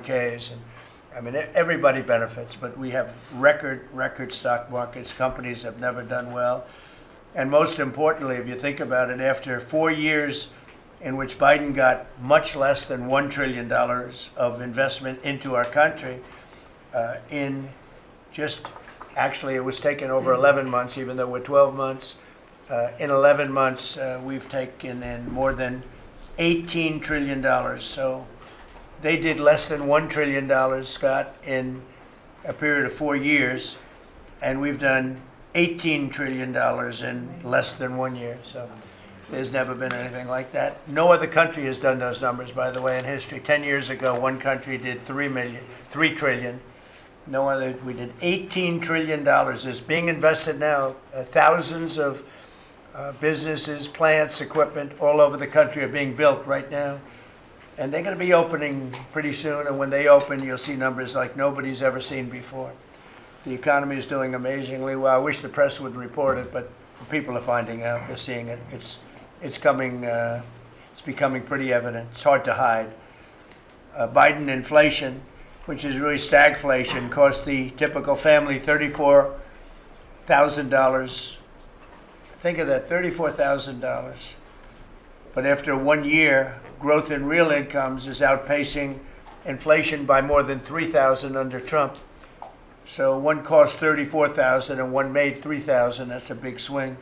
401ks, and I mean everybody benefits. But we have record stock markets. Companies have never done well, and most importantly, if you think about it, after 4 years in which Biden got much less than $1 trillion of investment into our country, in just actually it was taken over 11 months, even though we're 12 months. In 11 months, we've taken in more than $18 trillion. So they did less than $1 trillion, Scott, in a period of 4 years, and we've done $18 trillion in less than 1 year. So there's never been anything like that. No other country has done those numbers, by the way, in history. 10 years ago, one country did $3 trillion. No other. We did $18 trillion is being invested now. Thousands of businesses, plants, equipment all over the country are being built right now. And they're going to be opening pretty soon. And when they open, you'll see numbers like nobody's ever seen before. The economy is doing amazingly well. I wish the press would report it, but people are finding out. They're seeing it. It's coming. It's becoming pretty evident. It's hard to hide. Biden inflation, which is really stagflation, cost the typical family $34,000. Think of that, $34,000. But after 1 year, growth in real incomes is outpacing inflation by more than $3,000 under Trump. So one cost $34,000 and one made $3,000. That's a big swing.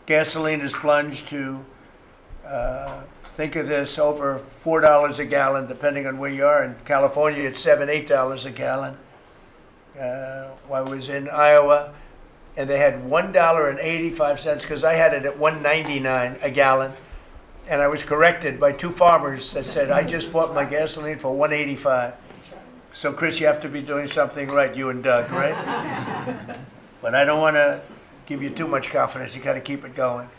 Gasoline has plunged to, think of this, over $4 a gallon, depending on where you are. In California, it's $7, $8 a gallon. I was in Iowa, and they had $1.85, because I had it at $1.99 a gallon. And I was corrected by two farmers that said, I just bought my gasoline for $1.85. So, Chris, you have to be doing something right, you and Doug, right? But I don't want to give you too much confidence. You got to keep it going.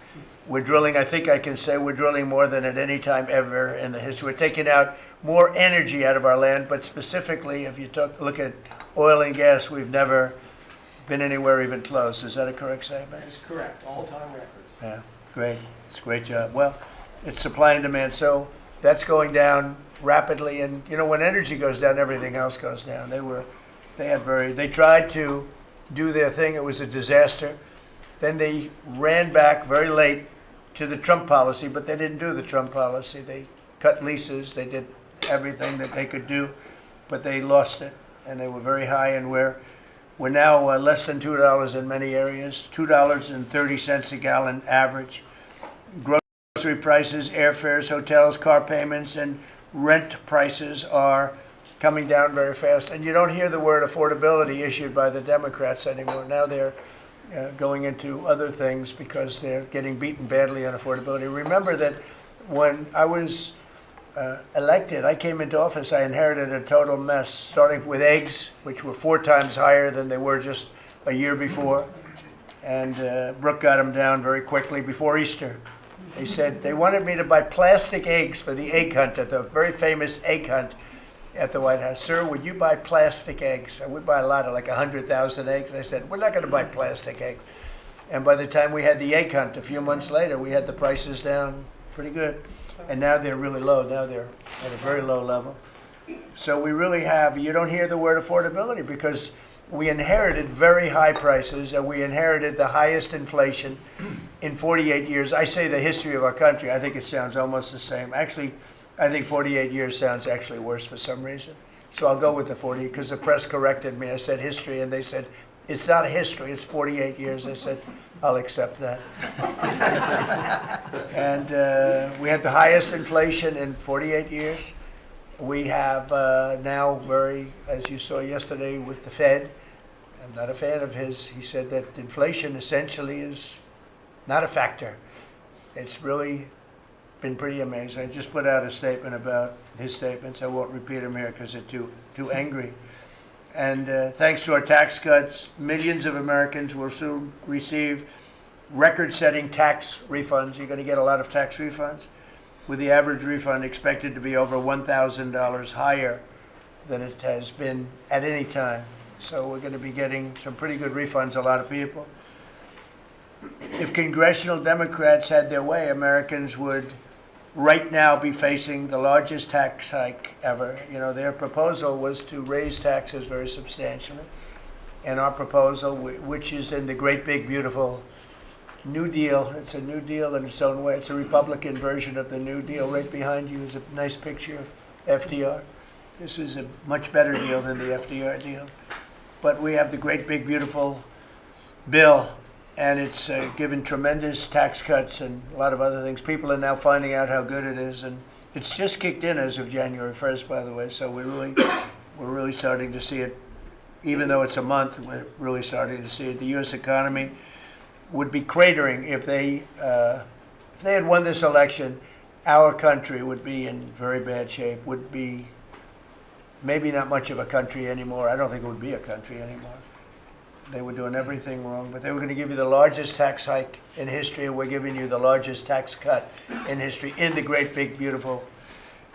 We're drilling, I think I can say we're drilling more than at any time ever in the history. We're taking out more energy out of our land, but specifically, if you look at oil and gas, we've never been anywhere even close. Is that a correct statement? That is correct. All-time records. Yeah, great. It's a great job. Well, it's supply and demand, so that's going down rapidly. And you know, when energy goes down, everything else goes down. They tried to do their thing. It was a disaster. Then they ran back very late to the Trump policy, but they didn't do the Trump policy. They cut leases. They did everything that they could do, but they lost it, and they were very high. And we're now less than $2 in many areas, $2.30 a gallon average. Grocery prices, airfares, hotels, car payments, and rent prices are coming down very fast. And you don't hear the word affordability issued by the Democrats anymore. Now they're going into other things because they're getting beaten badly on affordability. Remember that when I was elected, I came into office, I inherited a total mess, starting with eggs, which were 4 times higher than they were just a year before. And Brooke got them down very quickly before Easter. They said they wanted me to buy plastic eggs for the egg hunt, at the very famous egg hunt at the White House. Sir, would you buy plastic eggs? And we'd buy a lot of, like 100,000 eggs. I said, we're not going to buy plastic eggs. And by the time we had the egg hunt a few months later, we had the prices down pretty good. And now they're really low. Now they're at a very low level. So we really have, you don't hear the word affordability because we inherited very high prices, and we inherited the highest inflation in 48 years. I say the history of our country. I think it sounds almost the same. Actually, I think 48 years sounds actually worse for some reason. So I'll go with the 40, because the press corrected me. I said history, and they said, it's not history, it's 48 years. I said, I'll accept that. And we had the highest inflation in 48 years. We have now as you saw yesterday with the Fed, I'm not a fan of his. He said that inflation essentially is not a factor. It's really been pretty amazing. I just put out a statement about his statements. I won't repeat them here because they're too angry. And thanks to our tax cuts, millions of Americans will soon receive record-setting tax refunds. You're going to get a lot of tax refunds, with the average refund expected to be over $1,000 higher than it has been at any time. So we're going to be getting some pretty good refunds, a lot of people. If congressional Democrats had their way, Americans would right now be facing the largest tax hike ever. You know, their proposal was to raise taxes very substantially. And our proposal, which is in the great big beautiful New Deal, it's a New Deal in its own way. It's a Republican version of the New Deal. Right behind you is a nice picture of FDR. This is a much better deal than the FDR deal. But we have the great big beautiful bill, and it's given tremendous tax cuts and a lot of other things. People are now finding out how good it is, and it's just kicked in as of January 1st, by the way. So we're really starting to see it. Even though it's a month, we're really starting to see it. The U.S. economy would be cratering if they had won this election. Our country would be in very bad shape. Would be maybe not much of a country anymore. I don't think it would be a country anymore. They were doing everything wrong, but they were going to give you the largest tax hike in history, and we're giving you the largest tax cut in history in the great big beautiful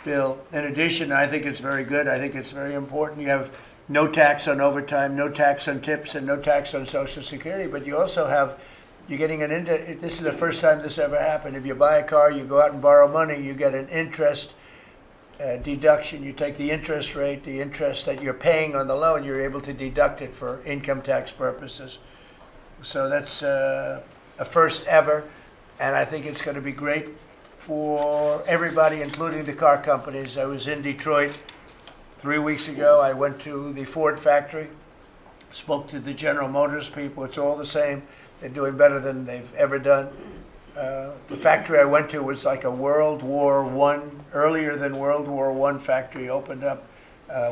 bill. In addition, I think it's very good. I think it's very important. You have no tax on overtime, no tax on tips, and no tax on Social Security. But you also have, you're getting this is the first time this ever happened. If you buy a car, you go out and borrow money, you get an interest deduction. You take the interest rate, the interest that you're paying on the loan, you're able to deduct it for income tax purposes. So that's a first ever, and I think it's going to be great for everybody, including the car companies. I was in Detroit 3 weeks ago. I went to the Ford factory, spoke to the General Motors people. It's all the same. They're doing better than they've ever done. The factory I went to was like a World War I, earlier than World War I factory, opened up.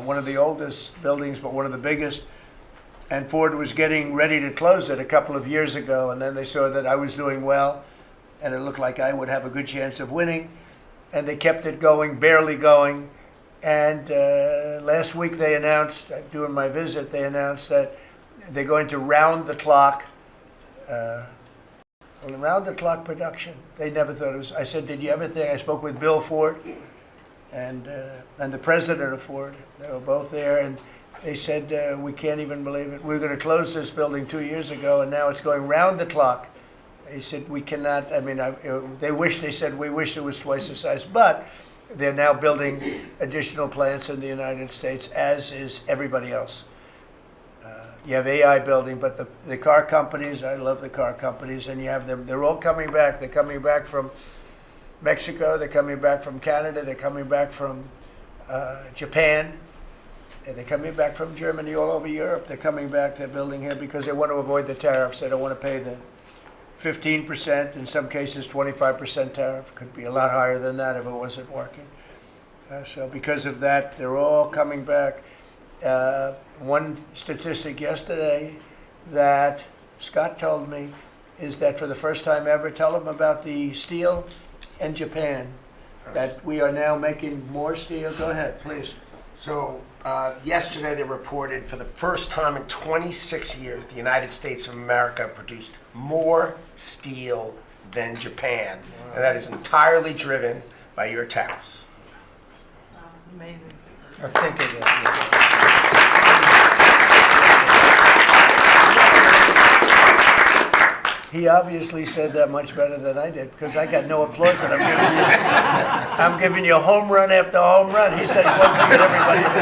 One of the oldest buildings, but one of the biggest. And Ford was getting ready to close it a couple of years ago, and then they saw that I was doing well, and it looked like I would have a good chance of winning. And they kept it going, barely going. And last week they announced, during my visit, they announced that they're going to round the clock production. They never thought it was. I said, did you ever think? I spoke with Bill Ford and the president of Ford. They were both there, and they said, we can't even believe it. We were going to close this building 2 years ago, and now it's going round the clock. He said, we cannot. I mean, they said, we wish it was twice the size, but they're now building additional plants in the United States, as is everybody else. You have AI building, but the car companies, I love the car companies, and you have them, they're all coming back. They're coming back from Mexico, they're coming back from Canada, they're coming back from Japan, and they're coming back from Germany, all over Europe. They're coming back, they're building here because they want to avoid the tariffs. They don't want to pay the 15%, in some cases 25% tariff. Could be a lot higher than that if it wasn't working. So because of that, they're all coming back. One statistic yesterday that Scott told me is that for the first time ever, tell them about the steel in Japan, that we are now making more steel. Go ahead, please. So yesterday they reported for the first time in 26 years, the United States of America produced more steel than Japan. Wow. And that is entirely driven by your tariffs. Amazing. Think of it. He obviously said that much better than I did, because I got no applause that I'm giving you home run after home run. He says one thing and everybody else.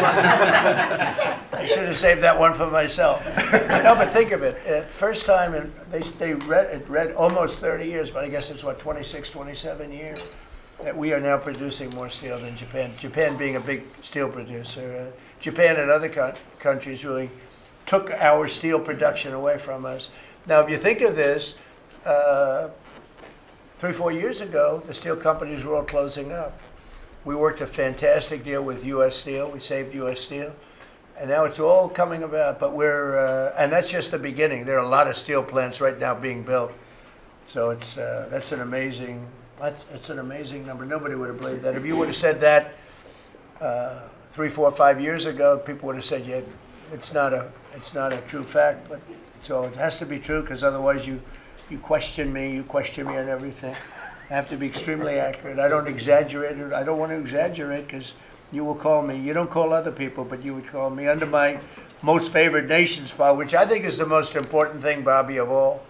I should have saved that one for myself. No, but think of it. First time, and they read almost 30 years, but I guess it's what, 26, 27 years, that we are now producing more steel than Japan. Japan being a big steel producer. Japan and other countries really took our steel production away from us. Now, if you think of this, 3, 4 years ago, the steel companies were all closing up. We worked a fantastic deal with U.S. Steel. We saved U.S. Steel. And now it's all coming about. But and that's just the beginning. There are a lot of steel plants right now being built. So that's an amazing number. Nobody would have believed that. If you would have said that 3, 4, 5 years ago, people would have said, yeah, it's not a true fact. But so it has to be true, because otherwise you question me on everything. I have to be extremely accurate. I don't exaggerate it. I don't want to exaggerate, because you will call me. You don't call other people, but you would call me under my most favored nations policy, which I think is the most important thing, Bobby, of all.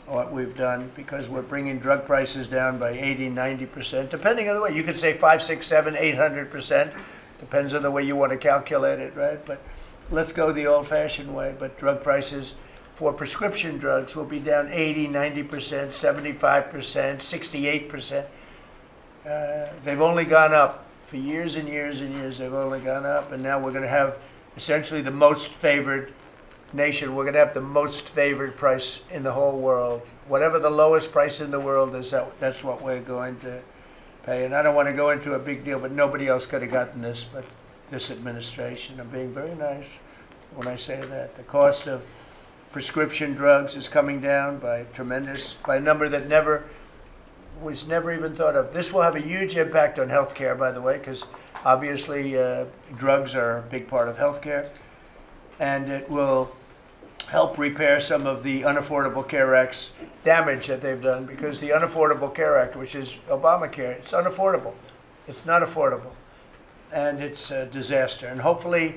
what we've done, because we're bringing drug prices down by 80, 90%, depending on the way. You could say 5, 6, 7, 800%. Depends on the way you want to calculate it, right? But let's go the old-fashioned way. But drug prices for prescription drugs will be down 80, 90%, 75%, 68%. They've only gone up for years and years and years. They've only gone up, and now we're going to have essentially the most favored nation. We're going to have the most favored price in the whole world. Whatever the lowest price in the world is, that's what we're going to pay. And I don't want to go into a big deal, but nobody else could have gotten this but this administration. I'm being very nice when I say that. The cost of prescription drugs is coming down by a number that was never even thought of. This will have a huge impact on healthcare, by the way, because obviously drugs are a big part of healthcare, and it will help repair some of the Unaffordable Care Act's damage that they've done, because the Unaffordable Care Act, which is Obamacare, it's unaffordable. It's not affordable, and it's a disaster. And hopefully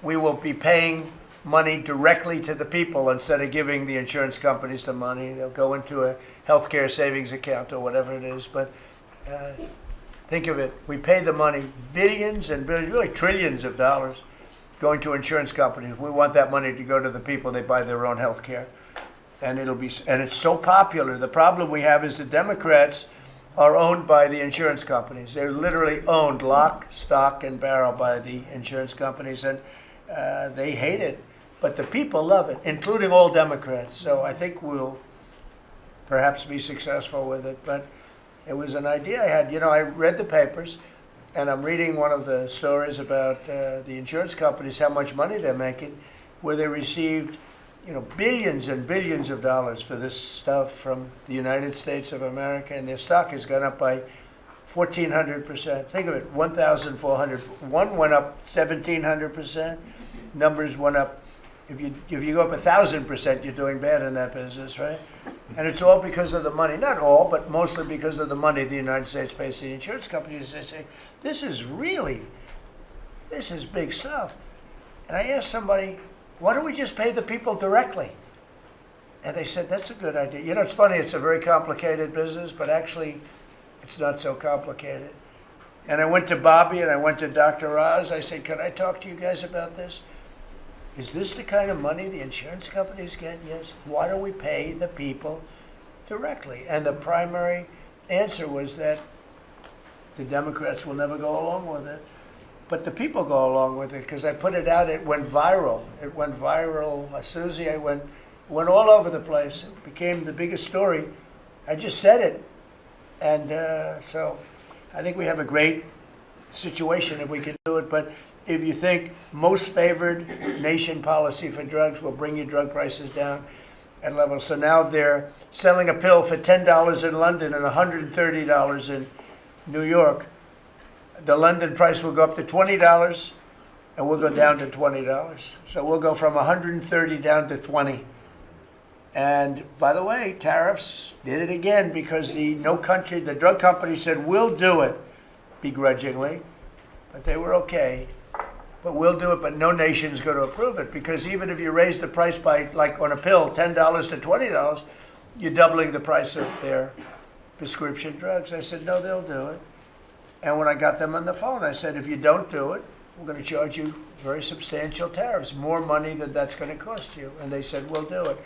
we will be paying money directly to the people instead of giving the insurance companies the money. They'll go into a healthcare savings account or whatever it is. But think of it. We pay the money, billions and billions, really trillions of dollars going to insurance companies. We want that money to go to the people. They buy their own health care. And it's so popular. The problem we have is the Democrats are owned by the insurance companies. They're literally owned lock, stock, and barrel by the insurance companies, and they hate it. But the people love it, including all Democrats. So I think we'll perhaps be successful with it. But it was an idea I had. You know, I read the papers, and I'm reading one of the stories about the insurance companies, how much money they're making, where they received, billions and billions of dollars for this stuff from the United States of America, and their stock has gone up by 1,400%. Think of it, 1,400. One went up 1,700%. Numbers went up. If you go up 1,000%, you're doing bad in that business, right? And it's all because of the money. Not all, but mostly because of the money the United States pays to the insurance companies. They say, this is big stuff. And I asked somebody, why don't we just pay the people directly? And they said, that's a good idea. It's funny, it's a very complicated business, but actually it's not so complicated. And I went to Bobby and I went to Dr. Oz. I said, can I talk to you guys about this? Is this the kind of money the insurance companies get? Yes. Why don't we pay the people directly? And the primary answer was that the Democrats will never go along with it. But the people go along with it, because I put it out. It went viral. It went viral. Susie, I went all over the place. It became the biggest story. I just said it. And so I think we have a great situation if we can do it. But if you think most favored nation policy for drugs will bring your drug prices down at levels. So now if they're selling a pill for $10 in London and $130 in New York, the London price will go up to $20 and we'll go down to $20. So we'll go from 130 down to 20. And by the way, tariffs did it again, because the drug company said, we'll do it begrudgingly, but they were okay. But we'll do it, but no nation's going to approve it, because even if you raise the price by, like on a pill, $10 to $20, you're doubling the price of their prescription drugs. I said, no, they'll do it. And when I got them on the phone, I said, if you don't do it, we're going to charge you very substantial tariffs, more money than that's going to cost you. And they said, we'll do it.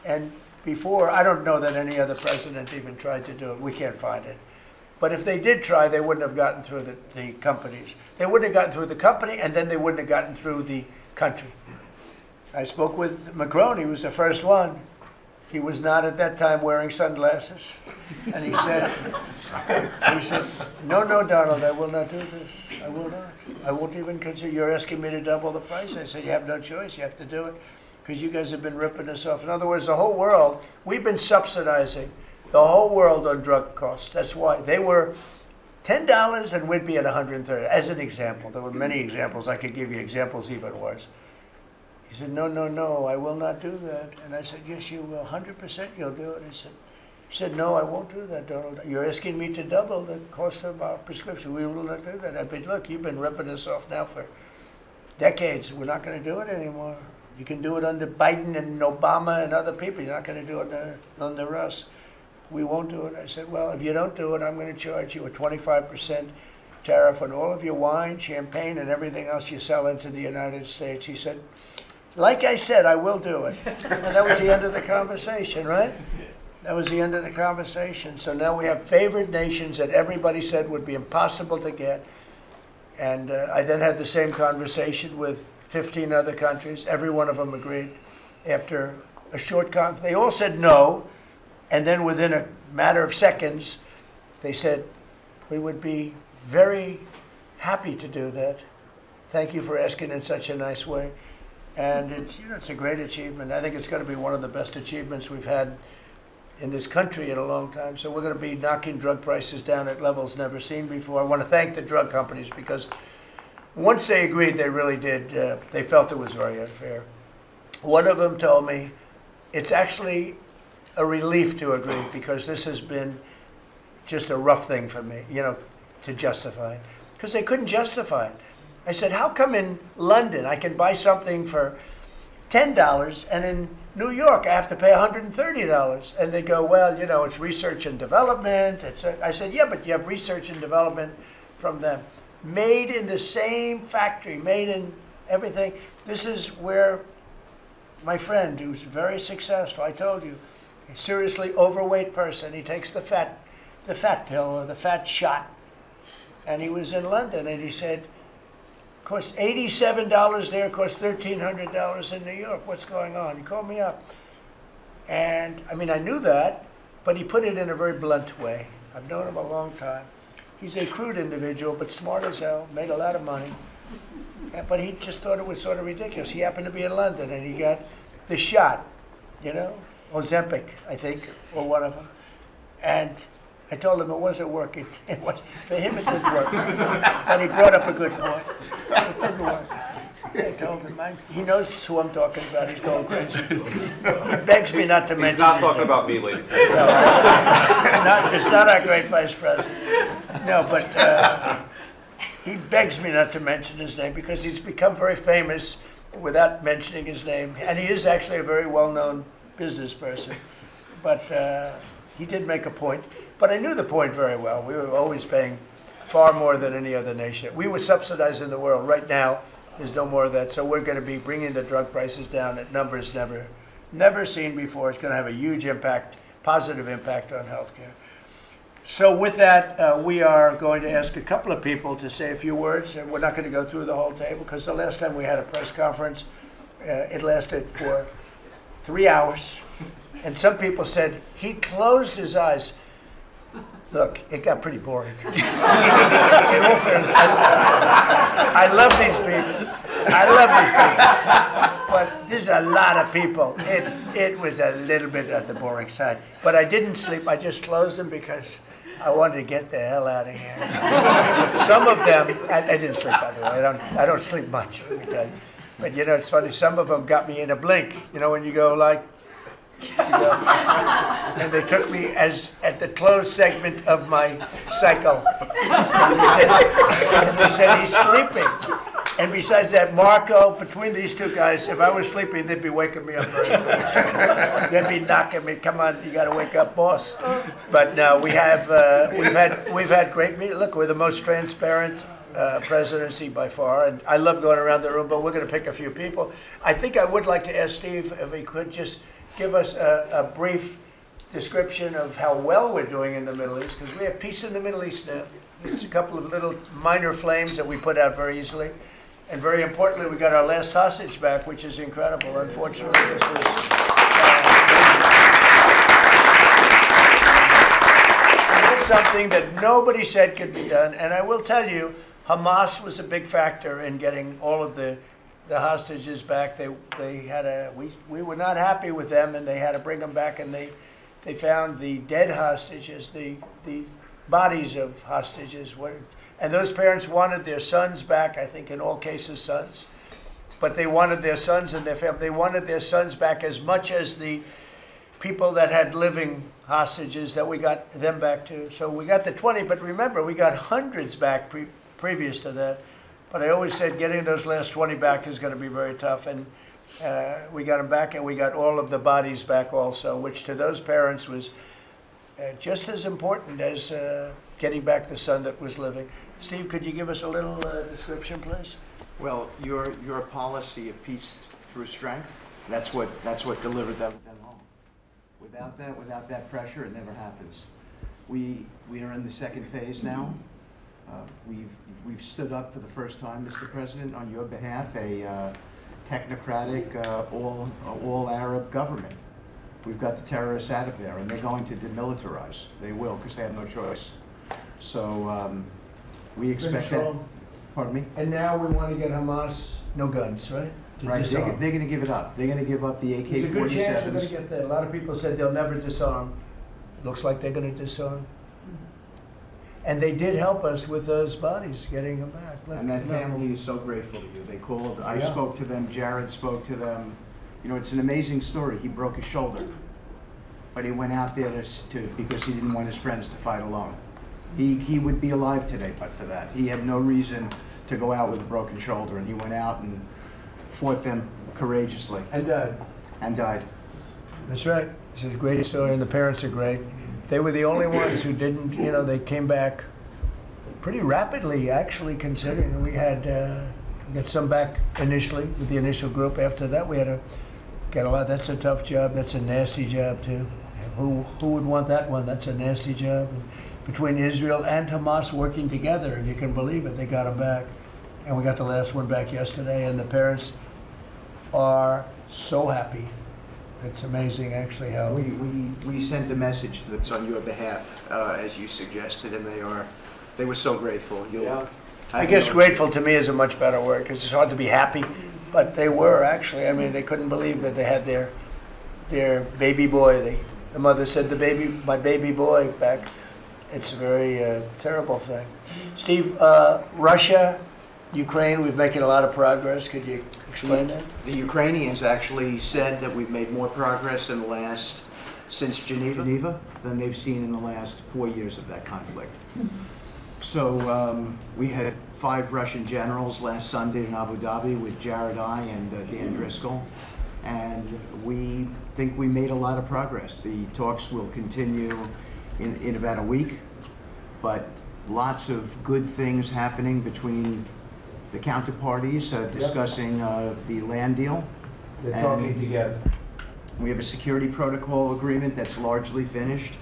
And before, I don't know that any other president even tried to do it. We can't find it. But if they did try, they wouldn't have gotten through the companies. They wouldn't have gotten through the company, and then they wouldn't have gotten through the country. I spoke with Macron. He was the first one. He was not at that time wearing sunglasses. And he said, no, Donald, I will not do this. I will not. I won't even consider. You're asking me to double the price. I said, you have no choice. You have to do it, because you guys have been ripping us off. In other words, the whole world, we've been subsidizing the whole world on drug costs. That's why. They were $10 and we'd be at 130, as an example. There were many examples. I could give you examples even worse. He said, no, I will not do that. And I said, yes, you will. 100% you'll do it. He said, no, I won't do that, Donald. You're asking me to double the cost of our prescription. We will not do that. I said, look, you've been ripping us off now for decades. We're not going to do it anymore. You can do it under Biden and Obama and other people. You're not going to do it under us. We won't do it. I said, well, if you don't do it, I'm going to charge you a 25% tariff on all of your wine, champagne, and everything else you sell into the United States. He said, like I said, I will do it. And that was the end of the conversation, right? That was the end of the conversation. So now we have favored nations that everybody said would be impossible to get. And I then had the same conversation with 15 other countries. Every one of them agreed. After a short conference, they all said no. And then within a matter of seconds, they said, we would be very happy to do that. Thank you for asking in such a nice way. And it's a great achievement. I think it's going to be one of the best achievements we've had in this country in a long time. So we're going to be knocking drug prices down at levels never seen before. I want to thank the drug companies because once they agreed, they really did. They felt it was very unfair. One of them told me it's actually a relief to agree because this has been just a rough thing for me, to justify it. Because they couldn't justify it. I said, how come in London I can buy something for $10 and in New York I have to pay $130? And they go, well, it's research and development. I said, yeah, but you have research and development from them. Made in the same factory, made in everything. This is where my friend, who's very successful, I told you, a seriously overweight person, he takes the fat pill or the fat shot. And he was in London and he said, costs $87 there, costs $1,300 in New York. What's going on? He called me up. And, I knew that, but he put it in a very blunt way. I've known him a long time. He's a crude individual, but smart as hell, made a lot of money. But he just thought it was sort of ridiculous. He happened to be in London, and he got the shot, Ozempic, I think, or one of them. And I told him it wasn't working. For him, it didn't work. But he brought up a good point. It didn't work. I told him, he knows who I'm talking about. He's going crazy. He begs me not to mention. He's not talking about me, ladies and gentlemen. No, it's not our great vice president. No, but he begs me not to mention his name because he's become very famous without mentioning his name. And he is actually a very well-known business person. But he did make a point. But I knew the point very well. We were always paying far more than any other nation. We were subsidizing the world. Right now, there's no more of that. So we're going to be bringing the drug prices down at numbers never seen before. It's going to have a huge impact, positive impact on healthcare. So with that, we are going to ask a couple of people to say a few words. And we're not going to go through the whole table because the last time we had a press conference, it lasted for 3 hours. And some people said he closed his eyes. Look, it got pretty boring. In all fairness, I love these people. But there's a lot of people. It was a little bit on the boring side. But I didn't sleep. I just closed them because I wanted to get the hell out of here. Some of them, I didn't sleep, by the way. I don't sleep much, let me tell you. But it's funny. Some of them got me in a blink. When you go like, and they took me at the closed segment of my cycle. And they said he's sleeping. And besides that, Marco, between these two guys, if I was sleeping, they'd be waking me up very fast. They'd be knocking me, come on, you got to wake up, boss. But no, we've had great meetings. Look, we're the most transparent presidency by far, and I love going around the room, but we're going to pick a few people. I think I would like to ask Steve if he could just give us a brief description of how well we're doing in the Middle East, because we have peace in the Middle East now. There's a couple of little minor flames that we put out very easily. And very importantly, we got our last hostage back, which is incredible. Unfortunately, this was something that nobody said could be done. And I will tell you, Hamas was a big factor in getting all of the hostages back. We were not happy with them, and they had to bring them back, and they found the dead hostages, the bodies of hostages. And those parents wanted their sons back, I think in all cases sons. But they wanted their sons and their family. They wanted their sons back as much as the people that had living hostages that we got them back to. So we got the 20, but remember, we got hundreds back previous to that. But I always said getting those last 20 back is going to be very tough. And We got them back, and we got all of the bodies back also, which to those parents was just as important as getting back the son that was living. Steve, could you give us a little description, please? Well, your policy of peace through strength, that's what delivered them home. Without that pressure, it never happens. We are in the second phase now. We've stood up for the first time, Mr. President, on your behalf, a technocratic, all Arab government. We've got the terrorists out of there, and they're going to demilitarize. They will, because they have no choice. So we expect that. Control. Pardon me? And now we want to get Hamas no guns, right? To Right, they're disarm. going to give it up. They're going to give up the There's a good chance we're going to AK-47s. get there. A lot of people said they'll never disarm. Looks like they're going to disarm. And they did help us with those bodies, getting them back. Look, And that no. family is so grateful to you. They called, I Yeah. spoke to them, Jared spoke to them. You know, it's an amazing story. He broke his shoulder, but he went out there because he didn't want his friends to fight alone. He would be alive today but for that. He had no reason to go out with a broken shoulder, and he went out and fought them courageously And and died. that's right. It's a great story, and the parents are great. They were the only ones who didn't, they came back pretty rapidly, actually, considering we had got some back initially with the initial group. After that, we had to get a lot. That's a tough job. That's a nasty job, too. Who would want that one? That's a nasty job. And between Israel and Hamas working together, if you can believe it, they got them back. And we got the last one back yesterday, and the parents are so happy. It's amazing, actually, how We sent a message that's on your behalf, as you suggested, and they were so grateful. I guess grateful to me is a much better word, because it's hard to be happy, but they were actually. I mean, they couldn't believe that they had their baby boy. The mother said, my baby boy back. It's a very terrible thing. Steve, Russia, Ukraine, we're making a lot of progress. Could you explain that? The Ukrainians actually said that we've made more progress since Geneva than they've seen in the last 4 years of that conflict. So we had 5 Russian generals last Sunday in Abu Dhabi with Jared and Dan Driscoll, and we think we made a lot of progress. The talks will continue in about a week, but lots of good things happening between the counterparties discussing the land deal. They're And- talking together. We have a security protocol agreement that's largely finished,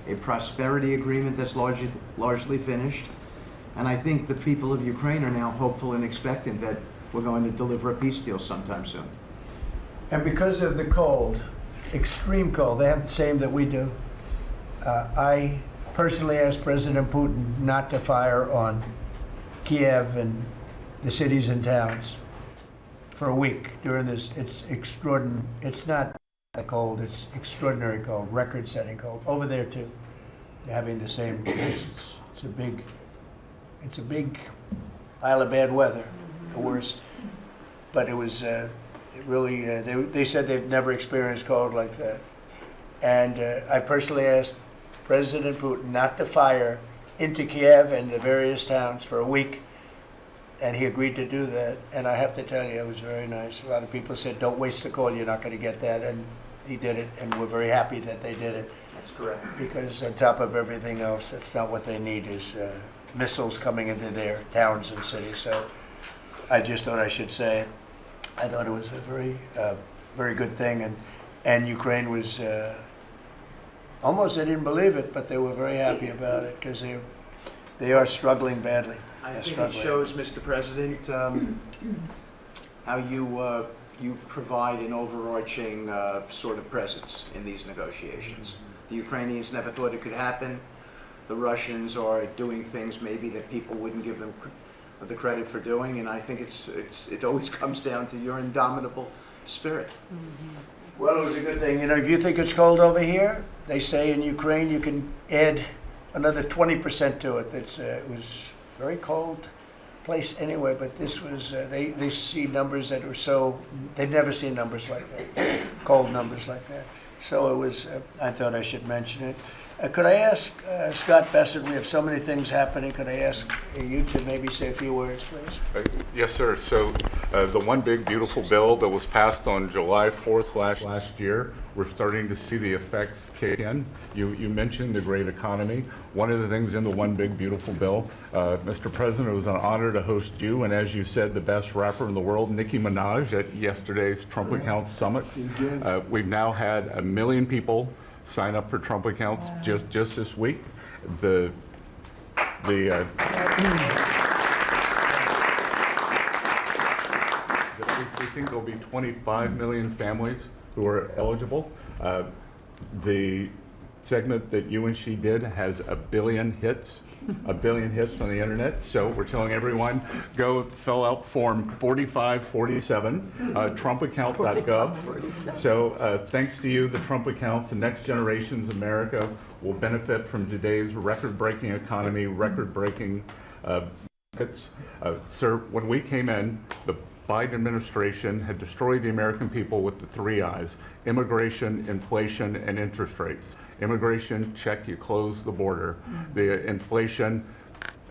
a prosperity agreement that's largely finished, and I think the people of Ukraine are now hopeful and expectant that we're going to deliver a peace deal sometime soon. And because of the cold, extreme cold, they have the same that we do. I personally asked President Putin not to fire on Kiev and the cities and towns for a week during this. It's extraordinary. It's not cold. It's extraordinary cold, record-setting cold. Over there too, they're having the same. It's a big pile of bad weather, the worst. But it was. It really. They said they've never experienced cold like that. And I personally asked President Putin not to fire into Kiev and the various towns for a week, and he agreed to do that. And I have to tell you, it was very nice. A lot of people said, don't waste the call, you're not going to get that, and he did it, and we're very happy that they did it, That's correct. because on top of everything else, that's not what they need, is missiles coming into their towns and cities. So I just thought I should say it. I thought it was a very good thing, and Ukraine was almost, they didn't believe it, but they were very happy about it, because they are struggling badly. I They're think it struggling. shows, Mr. President, how you provide an overarching sort of presence in these negotiations. The Ukrainians never thought it could happen. The Russians are doing things maybe that people wouldn't give them the credit for doing, and I think it always comes down to your indomitable spirit. Well, it was a good thing. If you think it's cold over here, they say in Ukraine you can add another 20% to it. It was very cold place anyway, but this was, they see numbers that were so, they'd never seen numbers like that, cold numbers like that. So it was, I thought I should mention it. Could I ask Scott Bessent, we have so many things happening, could I ask you to maybe say a few words, please? Yes, sir. So the one big beautiful bill that was passed on July 4th last year, we're starting to see the effects kick in. You mentioned the great economy. One of the things in the one big beautiful bill, Mr. President, it was an honor to host you, and as you said, the best rapper in the world, Nicki Minaj, at yesterday's Trump Accounts Summit. We've now had 1 million people sign up for Trump accounts just this week. We think there'll be 25 million families who are eligible. The segment that you and she did has 1 billion hits. 1 billion hits on the internet. So we're telling everyone, go fill out form 4547, trumpaccount.gov. So thanks to you, the Trump accounts, the next generation's America will benefit from today's record-breaking economy, record-breaking benefits. Sir, when we came in, the Biden administration had destroyed the American people with the 3 I's: immigration, inflation, and interest rates. Immigration, check, you close the border. The inflation,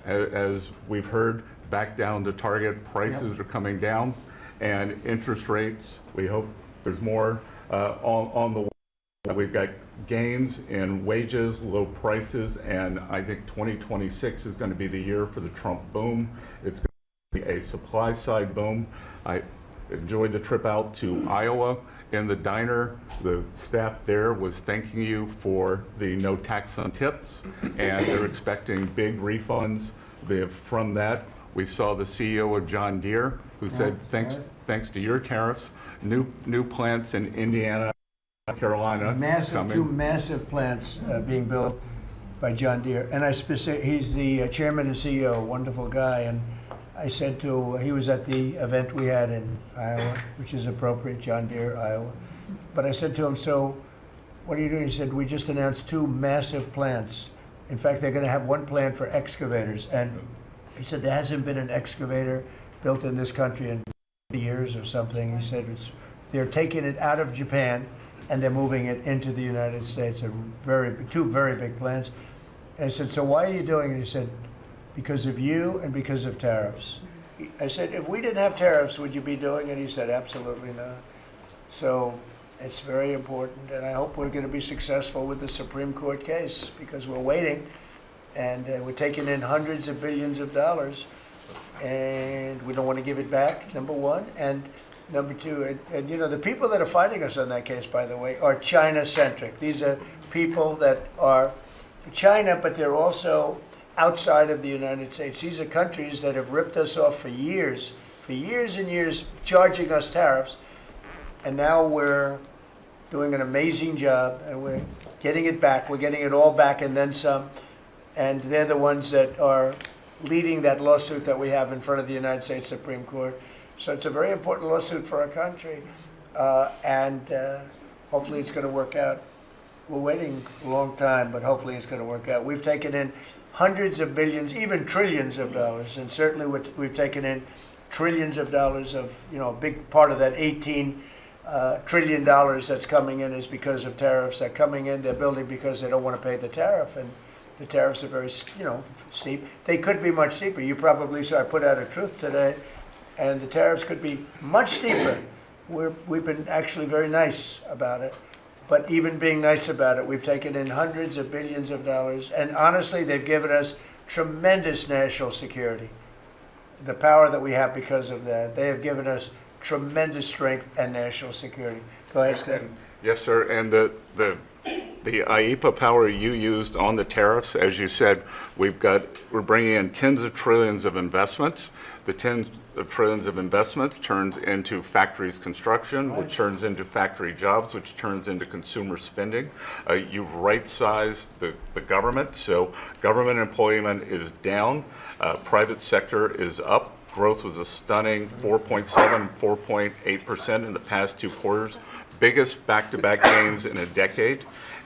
as we've heard, back down to target. Prices are coming down. And interest rates, we hope there's more on the way. We've got gains in wages, low prices, and I think 2026 is going to be the year for the Trump boom. It's going to be a supply side boom. I enjoyed the trip out to Iowa. In the diner, the staff there was thanking you for the no tax on tips, and they're expecting big refunds. From that, we saw the CEO of John Deere, who said, thanks to your tariffs, new plants in Indiana, Carolina, Two massive plants being built by John Deere. And he's the chairman and CEO, wonderful guy. And I said he was at the event we had in Iowa, which is appropriate, John Deere, Iowa. But I said to him, so what are you doing? He said, we just announced 2 massive plants. In fact, they're going to have 1 plant for excavators. And he said, there hasn't been an excavator built in this country in 50 years or something. He said, they're taking it out of Japan and they're moving it into the United States. 2 very big plants. And I said, so why are you doing it? He said, because of you and because of tariffs. I said, if we didn't have tariffs, would you be doing it? He said, absolutely not. So it's very important, and I hope we're going to be successful with the Supreme Court case, because we're waiting, and we're taking in hundreds of billions of dollars, and we don't want to give it back, number one. And number two, and you know, the people that are fighting us on that case, by the way, are China-centric. These are people that are for China, but they're also outside of the United States. These are countries that have ripped us off for years and years, charging us tariffs. And now we're doing an amazing job, and we're getting it back. We're getting it all back and then some. And they're the ones that are leading that lawsuit that we have in front of the United States Supreme Court. So it's a very important lawsuit for our country. And hopefully it's going to work out. We're waiting a long time, but hopefully it's going to work out. We've taken in hundreds of billions, even trillions of dollars, and certainly we've taken in trillions of dollars of, you know, a big part of that $18 trillion that's coming in is because of tariffs that are coming in. They're building because they don't want to pay the tariff, and the tariffs are very, you know, steep. They could be much steeper. You probably saw I put out a truth today, and the tariffs could be much steeper. We've been actually very nice about it. But even being nice about it, we've taken in hundreds of billions of dollars. And honestly, they've given us tremendous national security. The power that we have because of that. They have given us tremendous strength and national security. Go ahead, Scott. Yes, sir. And the IEPA power you used on the tariffs, as you said, we're bringing in tens of trillions of investments. The tens of trillions of investments turns into factories construction, which turns into factory jobs, which turns into consumer spending. You've right-sized the government, so government employment is down, private sector is up. Growth was a stunning 4.7, 4.8% in the past 2 quarters, biggest back-to-back gains in a decade,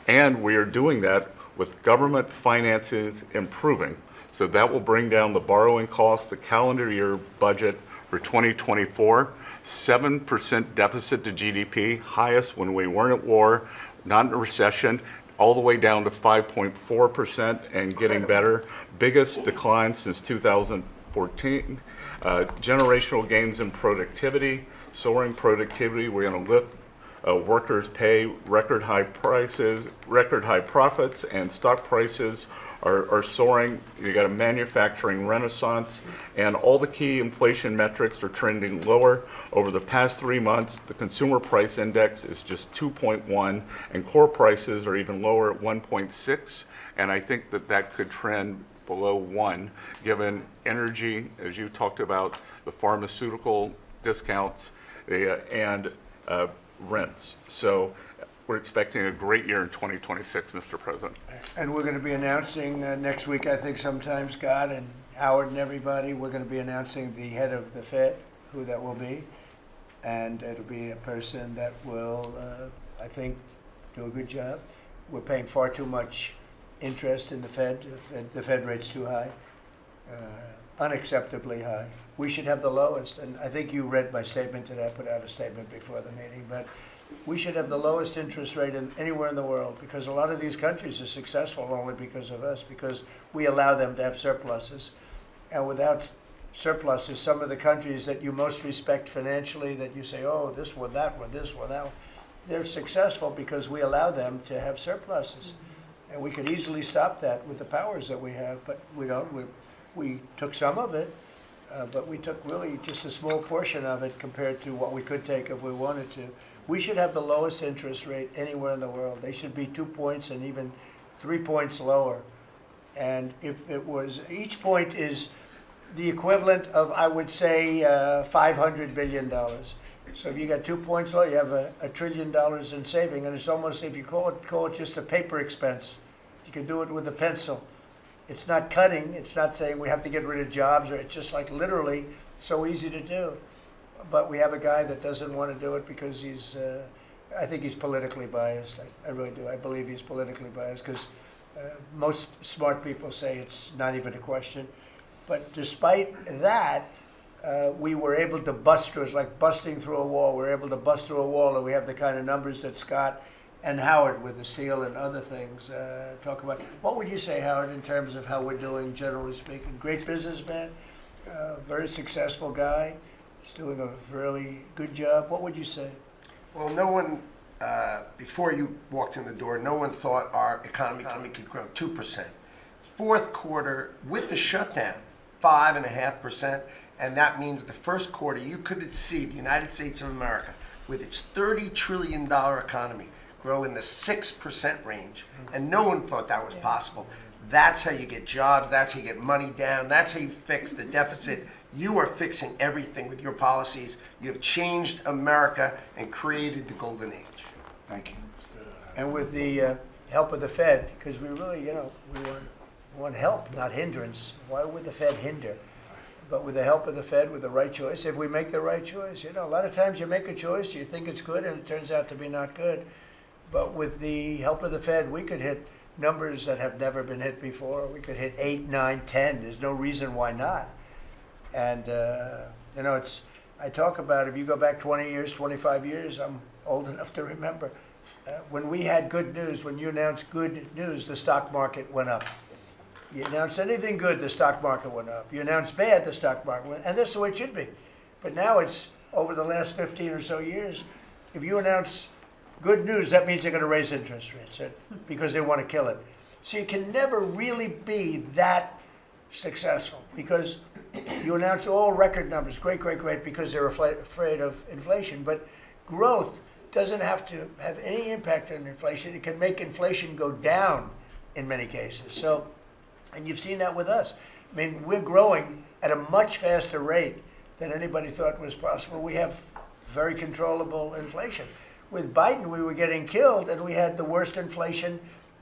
and we are doing that with government finances improving. So that will bring down the borrowing costs, the calendar year budget for 2024, 7% deficit to GDP, highest when we weren't at war, not in a recession. all the way down to 5.4% and getting better. Biggest decline since 2014. Generational gains in productivity, soaring productivity. We're going to lift workers' pay, record high prices, record high profits, and stock prices are soaring. You got a manufacturing renaissance, and all the key inflation metrics are trending lower. Over the past 3 months, the consumer price index is just 2.1, and core prices are even lower at 1.6, and I think that that could trend below 1, given energy, as you talked about, the pharmaceutical discounts, and rents. So we're expecting a great year in 2026, Mr. President. And we're going to be announcing next week, I think sometime, Scott and Howard and everybody, we're going to be announcing the head of the Fed, who that will be. And it'll be a person that will, I think, do a good job. We're paying far too much interest in the Fed. The Fed rate's too high, unacceptably high. We should have the lowest. And I think you read my statement today. I put out a statement before the meeting. But we should have the lowest interest rate anywhere in the world, because a lot of these countries are successful only because of us, because we allow them to have surpluses. And without surpluses, some of the countries that you most respect financially, that you say, oh, this one, that one, this one, that one, they're successful because we allow them to have surpluses. And we could easily stop that with the powers that we have, but we don't. We took some of it, but we took really just a small portion of it compared to what we could take if we wanted to. We should have the lowest interest rate anywhere in the world. They should be 2 points and even 3 points lower. And if it was, each point is the equivalent of, I would say, $500 billion. So if you got 2 points low, you have $1 trillion in saving. And it's almost, if you call it just a paper expense. You can do it with a pencil. It's not cutting. It's not saying we have to get rid of jobs, or it's just like literally so easy to do. But we have a guy that doesn't want to do it because he's, I think he's politically biased. I really do. I believe he's politically biased because most smart people say it's not even a question. But despite that, we were able to bust through. It's like busting through a wall. We're able to bust through a wall, and we have the kind of numbers that Scott and Howard with the steel and other things talk about. What would you say, Howard, in terms of how we're doing, generally speaking? Great businessman, very successful guy. He's doing a really good job. What would you say? Well, no one, before you walked in the door, no one thought our economy could grow 2%. Fourth quarter, with the shutdown, 5.5%, and that means the first quarter, you could see the United States of America, with its $30 trillion economy, grow in the 6% range, and no one thought that was possible. That's how you get jobs, that's how you get money down, that's how you fix the deficit. You are fixing everything with your policies. You have changed America and created the golden age. Thank you. And with the help of the Fed, because we really, we want help, not hindrance. Why would the Fed hinder? But with the help of the Fed, with the right choice, if we make the right choice, a lot of times you make a choice, you think it's good, and it turns out to be not good. But with the help of the Fed, we could hit numbers that have never been hit before. We could hit 8, 9, 10. There's no reason why not. And, I talk about, if you go back 20 years, 25 years, I'm old enough to remember, when we had good news, when you announced good news, the stock market went up. You announce anything good, the stock market went up. You announce bad, the stock market went up. And that's the way it should be. But now it's, over the last 15 or so years, if you announce good news, that means they're going to raise interest rates because they want to kill it. So you can never really be that successful because you announce all record numbers, great, great, great, because they're afraid of inflation. But growth doesn't have to have any impact on inflation. It can make inflation go down in many cases. So, and you've seen that with us. I mean, we're growing at a much faster rate than anybody thought was possible. We have very controllable inflation. With Biden, we were getting killed, and we had the worst inflation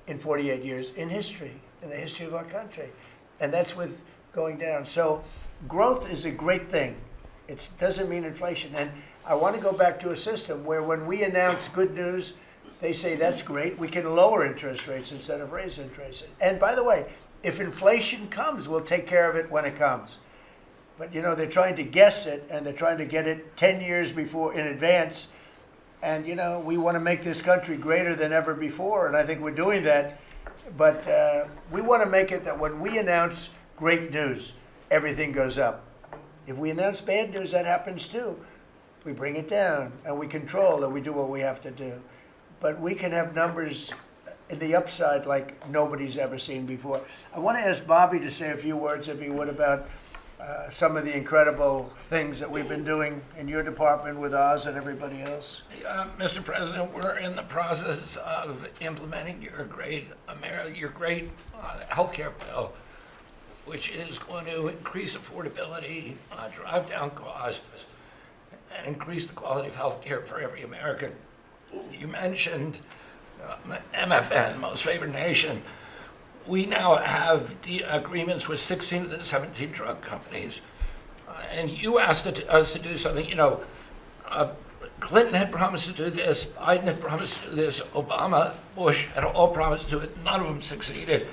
in 48 years in history, in the history of our country. And that's with going down. So growth is a great thing. It doesn't mean inflation. And I want to go back to a system where when we announce good news, they say, that's great. We can lower interest rates instead of raise interest rates. And by the way, if inflation comes, we'll take care of it when it comes. But, they're trying to guess it, and they're trying to get it 10 years before in advance. And, we want to make this country greater than ever before, and I think we're doing that. But we want to make it that when we announce great news, everything goes up. If we announce bad news, that happens too. We bring it down, and we control, and we do what we have to do. But we can have numbers in the upside like nobody's ever seen before. I want to ask Bobby to say a few words, if he would, about some of the incredible things that we've been doing in your department with Oz and everybody else. Mr. President, we're in the process of implementing your great healthcare bill, which is going to increase affordability, drive down costs, and increase the quality of healthcare for every American. You mentioned MFN, Most Favored Nation. We now have agreements with 16 of the 17 drug companies. And you asked us to do something. Clinton had promised to do this, Biden had promised to do this, Obama, Bush had all promised to do it. None of them succeeded.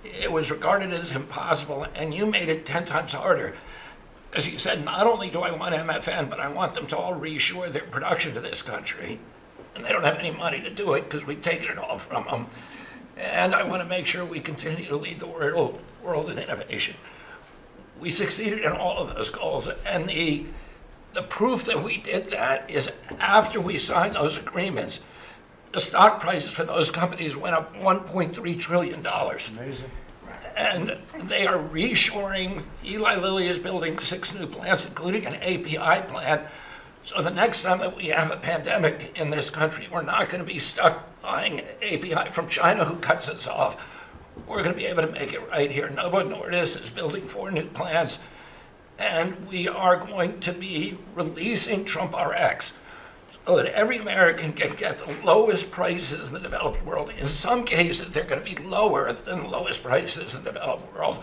It was regarded as impossible, and you made it 10 times harder. As you said, not only do I want MFN, but I want them to all reshore their production to this country. And they don't have any money to do it because we've taken it all from them. And I want to make sure we continue to lead the world in innovation. We succeeded in all of those goals. And the proof that we did that is after we signed those agreements, the stock prices for those companies went up $1.3 trillion. Amazing. And they are reshoring. Eli Lilly is building 6 new plants, including an API plant. So the next time that we have a pandemic in this country, we're not going to be stuck buying API from China, who cuts us off. We're going to be able to make it right here. Novo Nordisk is building 4 new plants, and we are going to be releasing Trump RX so that every American can get the lowest prices in the developed world. In some cases, they're going to be lower than the lowest prices in the developed world.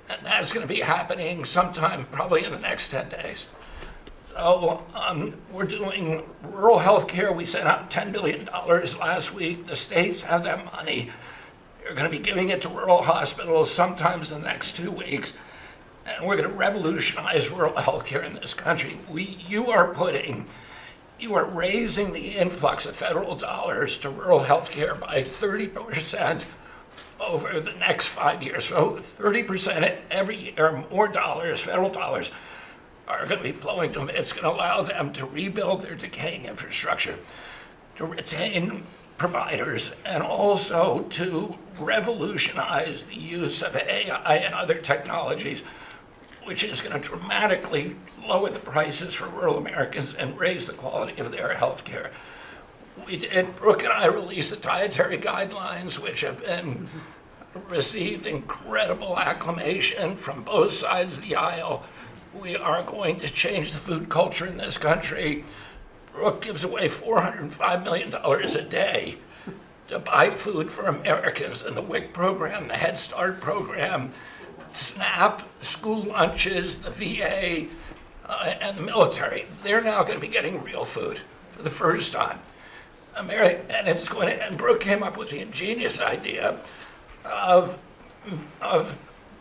And that's going to be happening sometime probably in the next 10 days. So we're doing rural health care. We sent out $10 billion last week. The states have that money. They're going to be giving it to rural hospitals sometimes in the next 2 weeks. And we're going to revolutionize rural health care in this country. You are raising the influx of federal dollars to rural health care by 30% over the next 5 years. So 30% every year, more dollars, federal dollars, are going to be flowing to them. It's going to allow them to rebuild their decaying infrastructure, to retain providers, and also to revolutionize the use of AI and other technologies, which is going to dramatically lower the prices for rural Americans and raise the quality of their health care. Brooke and I released the dietary guidelines, which have been received incredible acclamation from both sides of the aisle. We are going to change the food culture in this country. Brooke gives away $405 million a day to buy food for Americans. And the WIC program, the Head Start program, SNAP, school lunches, the VA, and the military, they're now going to be getting real food for the first time. And Brooke came up with the ingenious idea of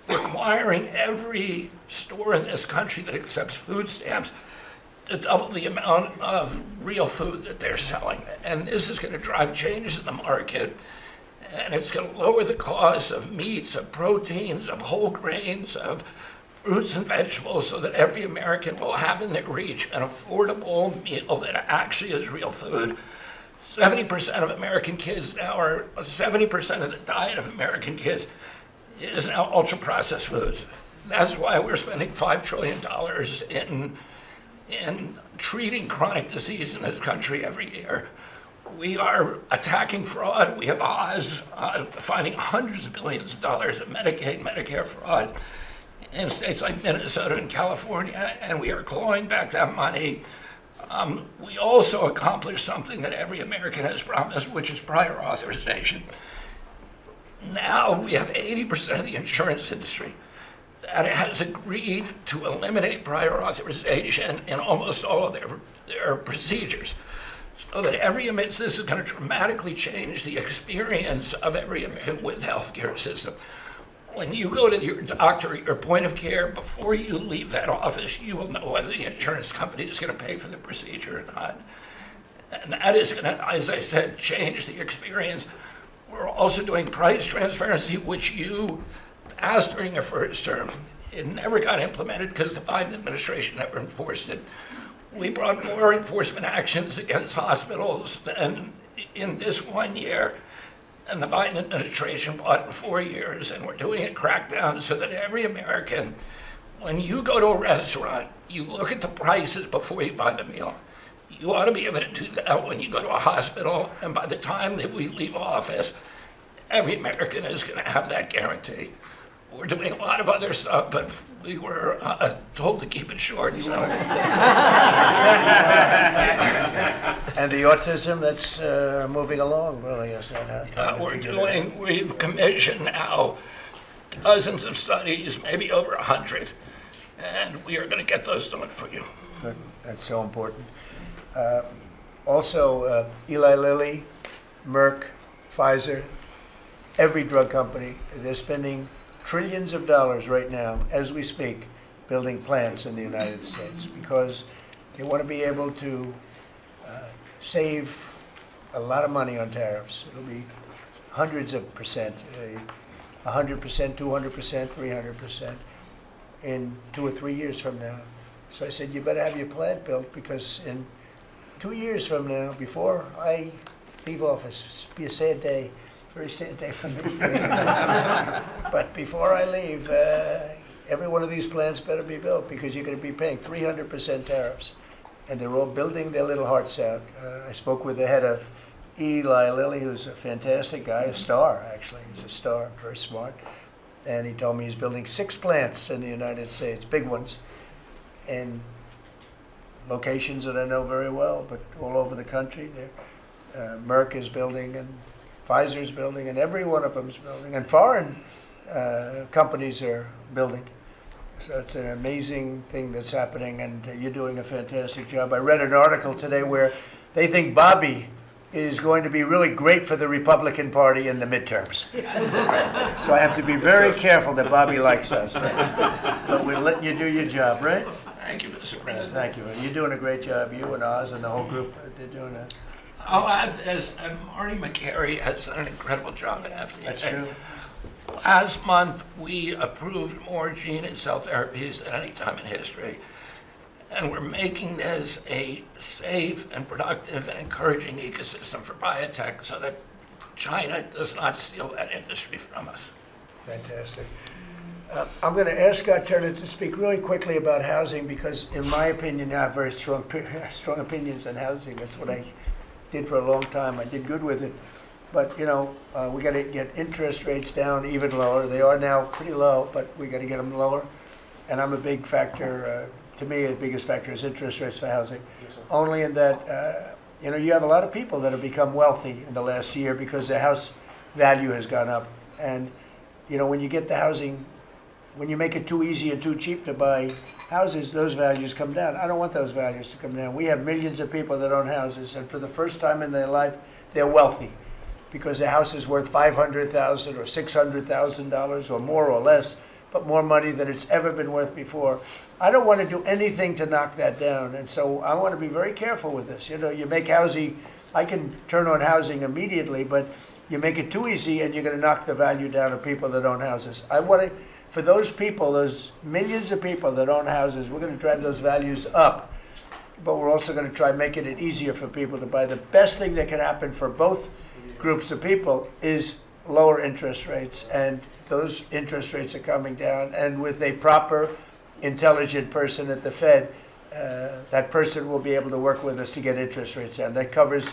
requiring every store in this country that accepts food stamps to double the amount of real food that they're selling. And this is going to drive changes in the market, and it's going to lower the cost of meats, of proteins, of whole grains, of fruits and vegetables, so that every American will have in their reach an affordable meal that actually is real food. 70% of American kids now are, 70% of the diet of American kids is now ultra-processed foods. That's why we're spending $5 trillion in treating chronic disease in this country every year. We are attacking fraud. We have Oz finding hundreds of billions of dollars of Medicaid, Medicare fraud in states like Minnesota and California, and we are clawing back that money. We also accomplished something that every American has promised, which is prior authorization. Now we have 80% of the insurance industry that has agreed to eliminate prior authorization in almost all of their procedures. So that this is going to dramatically change the experience of every American with the healthcare system. When you go to your doctor at your point of care, before you leave that office, you will know whether the insurance company is going to pay for the procedure or not. And that is going to, as I said, change the experience. We're also doing price transparency, which you asked during your first term. It never got implemented because the Biden administration never enforced it. We brought more enforcement actions against hospitals than in this 1 year, and the Biden administration brought in 4 years, and we're doing a crackdown so that every American, when you go to a restaurant, you look at the prices before you buy the meal. You ought to be able to do that when you go to a hospital, and by the time that we leave office, every American is going to have that guarantee. We're doing a lot of other stuff, but we were told to keep it short. So. And the autism that's moving along, really, is that We've commissioned now dozens of studies, maybe over 100, and we are going to get those done for you. Good. That's so important. Also, Eli Lilly, Merck, Pfizer, every drug company, they're spending trillions of dollars right now, as we speak, building plants in the United States because they want to be able to save a lot of money on tariffs. It'll be hundreds of percent, 100%, 200%, 300% in 2 or 3 years from now. So I said, you better have your plant built because in 2 years from now, before I leave office, it'll be a sad day, very sad day for me. But before I leave, every one of these plants better be built because you're going to be paying 300% tariffs. And they're all building their little hearts out. I spoke with the head of Eli Lilly, who's a fantastic guy, a star, actually. He's a star, very smart. And he told me he's building 6 plants in the United States, big ones, in locations that I know very well, but all over the country. Merck is building, and Pfizer's building, and every one of them's building, and foreign companies are building. So it's an amazing thing that's happening, and you're doing a fantastic job. I read an article today where they think Bobby is going to be really great for the Republican Party in the midterms. So I have to be very careful that Bobby likes us. But we're letting you do your job, right? Thank you, Mr. President. Thank you. You're doing a great job. You and Oz and the whole group, they're doing a... I'll add this, and Marty McCary has done an incredible job at FDA. That's true. Last month, we approved more gene and cell therapies than any time in history. And we're making this a safe and productive and encouraging ecosystem for biotech so that China does not steal that industry from us. Fantastic. I'm going to ask Scott Turner to speak really quickly about housing because, in my opinion, I have very strong opinions on housing. That's what I did for a long time. I did good with it. But, you know, we got to get interest rates down even lower. They are now pretty low, but we got to get them lower. And I'm a big factor, to me, the biggest factor is interest rates for housing. Only in that, you know, you have a lot of people that have become wealthy in the last year because their house value has gone up. And, you know, when you get the housing, when you make it too easy and too cheap to buy houses, those values come down. I don't want those values to come down. We have millions of people that own houses, and for the first time in their life, they're wealthy because their house is worth $500,000 or $600,000 or more or less, but more money than it's ever been worth before. I don't want to do anything to knock that down, and so I want to be very careful with this. You know, you make housing, I can turn on housing immediately, but you make it too easy and you're going to knock the value down of people that own houses. I want to, for those people, those millions of people that own houses, we're going to drive those values up, but we're also going to try making it easier for people to buy. The best thing that can happen for both groups of people is lower interest rates, and those interest rates are coming down, and with a proper, intelligent person at the Fed, that person will be able to work with us to get interest rates down. That covers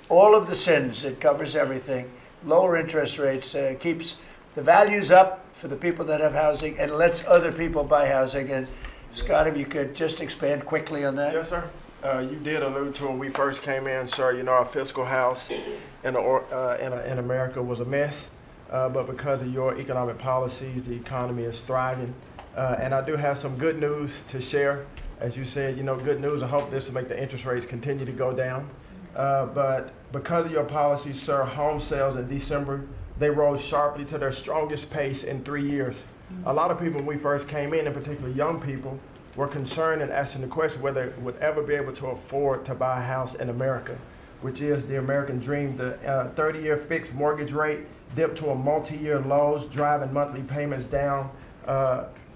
all of the sins. It covers everything. Lower interest rates keeps the values up for the people that have housing and lets other people buy housing. And Scott, if you could just expand quickly on that. Yes, sir. You did allude to when we first came in, sir, you know, our fiscal house in America was a mess. But because of your economic policies, the economy is thriving. And I do have some good news to share. As you said, you know, good news. I hope this will make the interest rates continue to go down. But because of your policies, sir, home sales in December, they rose sharply to their strongest pace in 3 years. A lot of people, when we first came in particular young people, were concerned and asking the question whether they would ever be able to afford to buy a house in America. which is the American dream. The 30-year fixed mortgage rate dipped to a multi-year lows, driving monthly payments down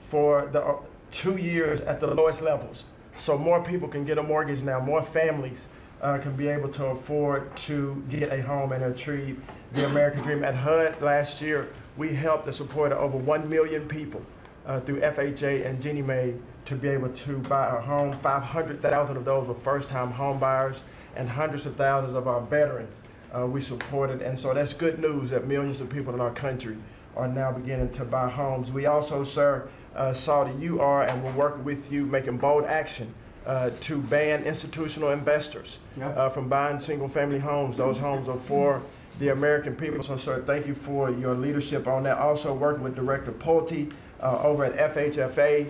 for the 2 years at the lowest levels. So more people can get a mortgage now, more families can be able to afford to get a home and achieve the American dream. At HUD last year, we helped and supported over 1 million people through FHA and Ginnie Mae to be able to buy a home. 500,000 of those were first-time home buyers, and hundreds of thousands of our veterans we supported. And so that's good news that millions of people in our country are now beginning to buy homes. We also, sir, saw that you are, and we're working with you, making bold action to ban institutional investors from buying single-family homes. Those homes are for the American people. So, sir, thank you for your leadership on that. Also working with Director Pulte over at FHFA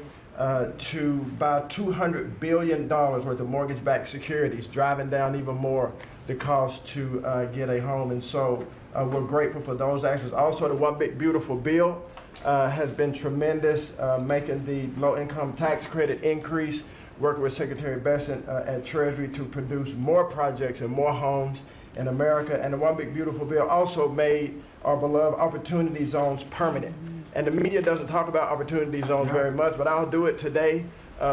to buy $200 billion worth of mortgage-backed securities, driving down even more the cost to get a home. And so we're grateful for those actions. Also, the One Big Beautiful Bill has been tremendous, making the low-income tax credit increase, working with Secretary Bessent at Treasury to produce more projects and more homes in America. And the One Big Beautiful Bill also made our beloved opportunity zones permanent. And the media doesn't talk about opportunity zones very much, but I'll do it today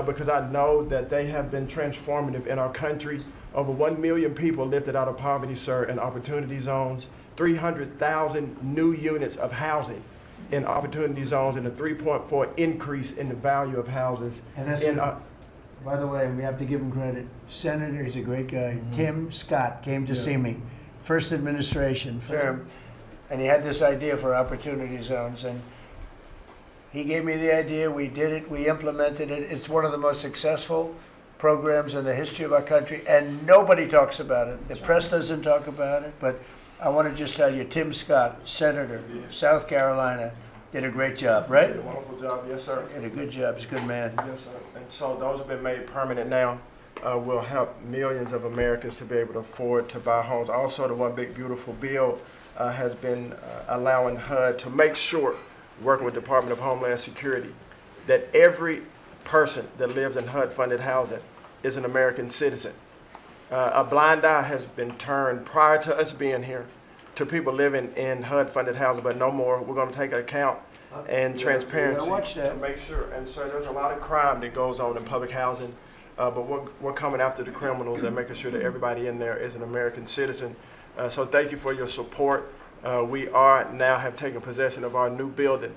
because I know that they have been transformative in our country. Over 1 million people lifted out of poverty, sir, in opportunity zones, 300,000 new units of housing in opportunity zones, and a 3.4 increase in the value of houses. And that's by the way, we have to give him credit. Senator, he's a great guy. Tim Scott came to see me, first administration term, and he had this idea for opportunity zones, and he gave me the idea. We did it. We implemented it. It's one of the most successful programs in the history of our country, and nobody talks about it. The press doesn't talk about it, but I want to just tell you, Tim Scott, Senator, South Carolina, did a great job, right? Did a wonderful job, yes, sir. Did a good job. He's a good man. Yes, sir. And so those have been made permanent now. Will help millions of Americans to be able to afford to buy homes. Also, the One Big Beautiful Bill has been allowing HUD to make sure, working with the Department of Homeland Security, that every person that lives in HUD-funded housing is an American citizen. A blind eye has been turned prior to us being here to people living in HUD-funded housing, but no more. We're going to take account and transparency to make sure. And so there's a lot of crime that goes on in public housing, but we're coming after the criminals and making sure that everybody in there is an American citizen. So thank you for your support. We are now have taken possession of our new building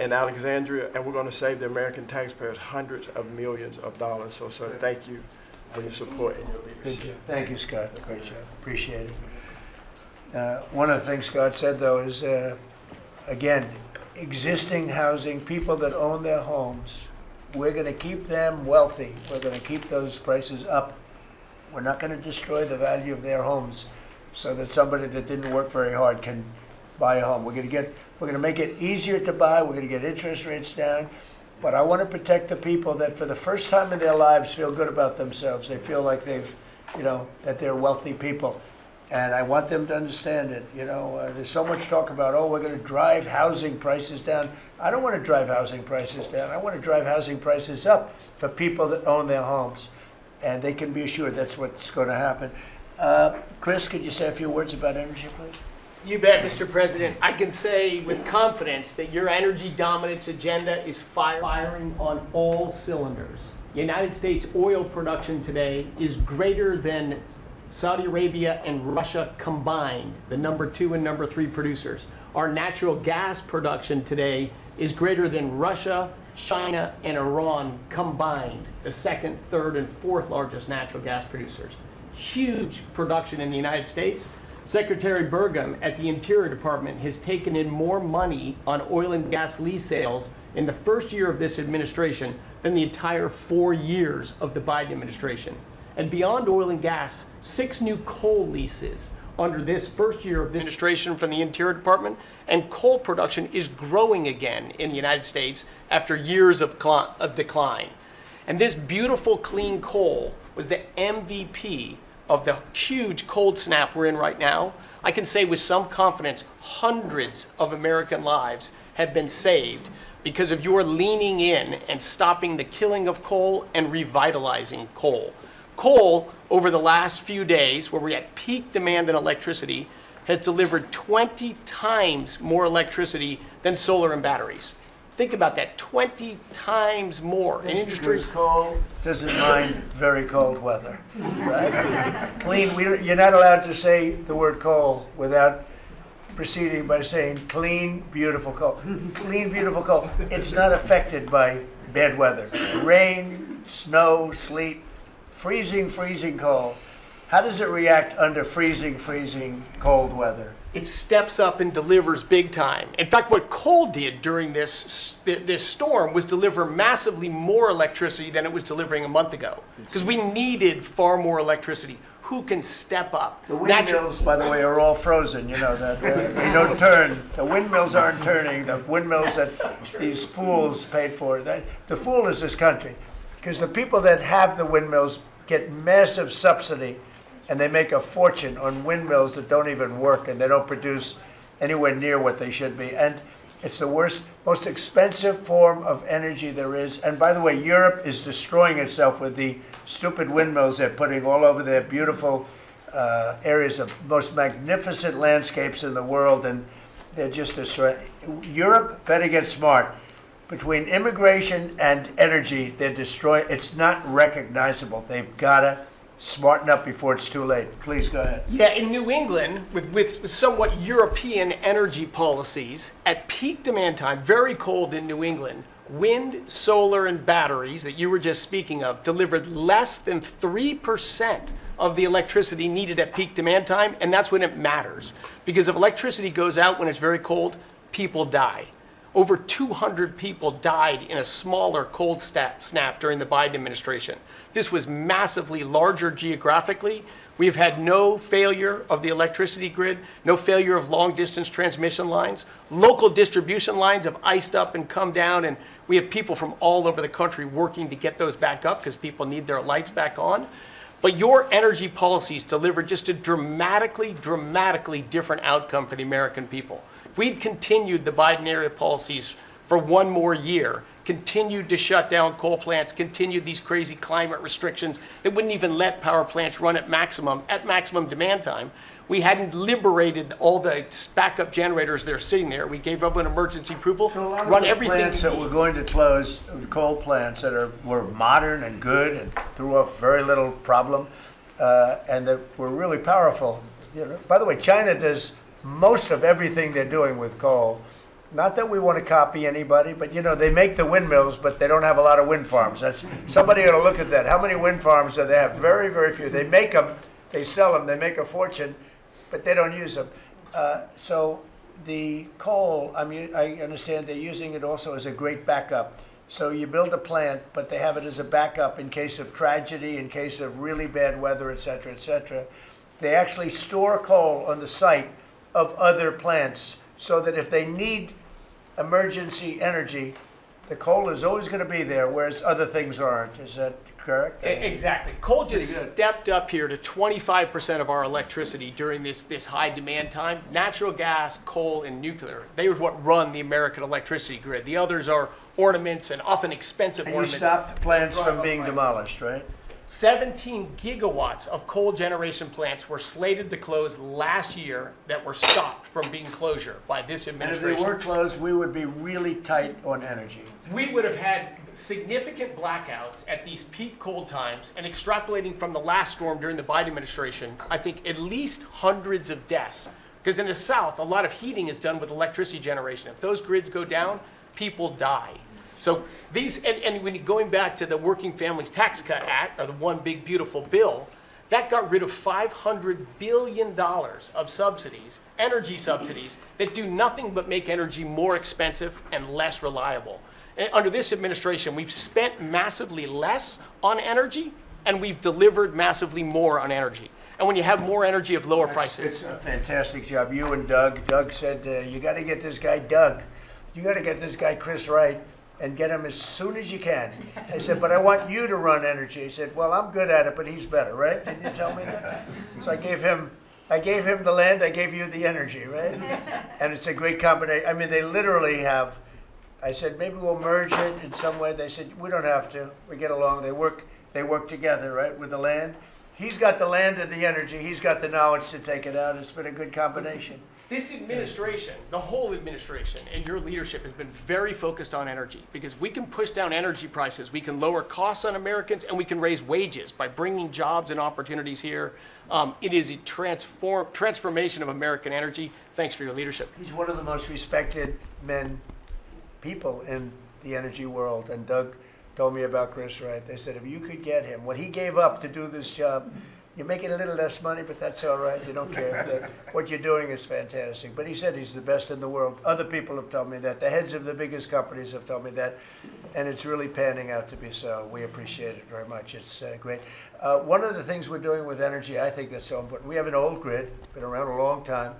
in Alexandria, and we're going to save the American taxpayers hundreds of millions of dollars. So, sir, thank you for your support and your leadership. Thank you, Scott. Great job. Appreciate it. One of the things Scott said, though, is, again, existing housing, people that own their homes, we're going to keep them wealthy. We're going to keep those prices up. We're not going to destroy the value of their homes so that somebody that didn't work very hard can buy a home. We're going to make it easier to buy. We're going to get interest rates down. But I want to protect the people that for the first time in their lives feel good about themselves. They feel like they've, that they're wealthy people. And I want them to understand it. There's so much talk about, we're going to drive housing prices down. I don't want to drive housing prices down. I want to drive housing prices up for people that own their homes. And they can be assured that's what's going to happen. Chris, could you say a few words about energy, please? You bet, Mr. President. I can say with confidence that your energy dominance agenda is firing on all cylinders. United States oil production today is greater than Saudi Arabia and Russia combined, the number 2 and number 3 producers. Our natural gas production today is greater than Russia, China, and Iran combined, the 2nd, 3rd, and 4th largest natural gas producers. Huge production in the United States. Secretary Burgum at the Interior Department has taken in more money on oil and gas lease sales in the first year of this administration than the entire 4 years of the Biden administration. And beyond oil and gas, 6 new coal leases under this first year of this administration from the Interior Department, and coal production is growing again in the United States after years of decline. And this beautiful clean coal was the MVP of the huge cold snap we're in right now. I can say with some confidence, hundreds of American lives have been saved because of your leaning in and stopping the killing of coal and revitalizing coal. Coal over the last few days, where we're at peak demand in electricity, has delivered 20 times more electricity than solar and batteries. Think about that, 20 times more. An industry. Because coal doesn't mind very cold weather, right? You're not allowed to say the word coal without proceeding by saying clean, beautiful coal. Clean, beautiful coal. It's not affected by bad weather. Rain, snow, sleet, freezing cold. How does it react under freezing cold weather? It steps up and delivers big time. In fact, what coal did during this storm was deliver massively more electricity than it was delivering a month ago, because we needed far more electricity. Who can step up? The windmills, by the way, are all frozen. You know that they don't turn. The windmills aren't turning. The windmills that these fools paid for. The fool is this country, because the people that have the windmills get massive subsidy, and they make a fortune on windmills that don't even work, and they don't produce anywhere near what they should be. And it's the worst, most expensive form of energy there is. And by the way, Europe is destroying itself with the stupid windmills they're putting all over their beautiful areas of most magnificent landscapes in the world, and they're just destroying. Europe better get smart. Between immigration and energy, they're destroying. It's not recognizable. They've got to smarten up before it's too late. Please go ahead. Yeah, in New England, with somewhat European energy policies, at peak demand time, very cold in New England, wind, solar, and batteries that you were just speaking of delivered less than 3% of the electricity needed at peak demand time, and that's when it matters. Because if electricity goes out when it's very cold, people die. Over 200 people died in a smaller cold snap during the Biden administration. This was massively larger geographically. We've had no failure of the electricity grid, no failure of long-distance transmission lines. Local distribution lines have iced up and come down, and we have people from all over the country working to get those back up because people need their lights back on. But your energy policies delivered just a dramatically different outcome for the American people. If we'd continued the Biden-era policies for one more year, continued to shut down coal plants, continued these crazy climate restrictions that wouldn't even let power plants run at maximum demand time, we hadn't liberated all the backup generators that are sitting there. We gave up an emergency approval, So a lot of run those everything. plants that we're going to close, coal plants that were modern and good and threw off very little problem, and that were really powerful. You know, by the way, China does most of everything they're doing with coal. Not that we want to copy anybody, but you know, they make the windmills, but they don't have a lot of wind farms. Somebody ought to look at that. How many wind farms do they have? Very, very few. They make them, they sell them, they make a fortune, but they don't use them. So the coal, I mean, I understand they're using it also as a great backup. So you build a plant, but they have it as a backup in case of tragedy, in case of really bad weather, et cetera, et cetera. They actually store coal on the site of other plants so that if they need emergency energy, the coal is always going to be there, whereas other things aren't. Is that correct? Exactly. Coal just stepped up here to 25% of our electricity during this high demand time. Natural gas, coal, and nuclear. They are what run the American electricity grid. The others are ornaments and often expensive And you ornaments. stopped plants drive from up being prices. demolished, right? 17 gigawatts of coal generation plants were slated to close last year that were stopped from being closure by this And if administration. they were closed, we would be really tight on energy. We would have had significant blackouts at these peak cold times, and extrapolating from the last storm during the Biden administration, I think at least hundreds of deaths. Because in the South, a lot of heating is done with electricity generation. If those grids go down, people die. So these, and when you're going back to the Working Families Tax Cut Act, or the One Big Beautiful Bill, that got rid of $500 billion of subsidies, energy subsidies, that do nothing but make energy more expensive and less reliable. And under this administration, we've spent massively less on energy, and we've delivered massively more on energy. And when you have more energy of lower prices. It's a fantastic job. You and Doug. Doug said, you got to get this guy Doug. You got to get this guy Chris Wright and get him as soon as you can. I said, but I want you to run energy. He said, well, I'm good at it, but he's better, right? Didn't you tell me that? So I gave him the land, I gave you the energy, right? And it's a great combination. I mean, they literally have, I said, maybe we'll merge it in some way. They said, we don't have to. We get along. They work together, right, with the land. he's got the land and the energy, he's got the knowledge to take it out. It's been a good combination. This administration, the whole administration, and your leadership has been very focused on energy because we can push down energy prices, we can lower costs on Americans, and we can raise wages by bringing jobs and opportunities here. It is a transformation of American energy. Thanks for your leadership. He's one of the most respected people in the energy world. And Doug told me about Chris Wright. They said, if you could get him, what he gave up to do this job, you're making a little less money, but that's all right. You don't care. What you're doing is fantastic. But he said he's the best in the world. Other people have told me that. The heads of the biggest companies have told me that. And it's really panning out to be so. We appreciate it very much. It's great. One of the things we're doing with energy, I think that's so important. We have an old grid, been around a long time,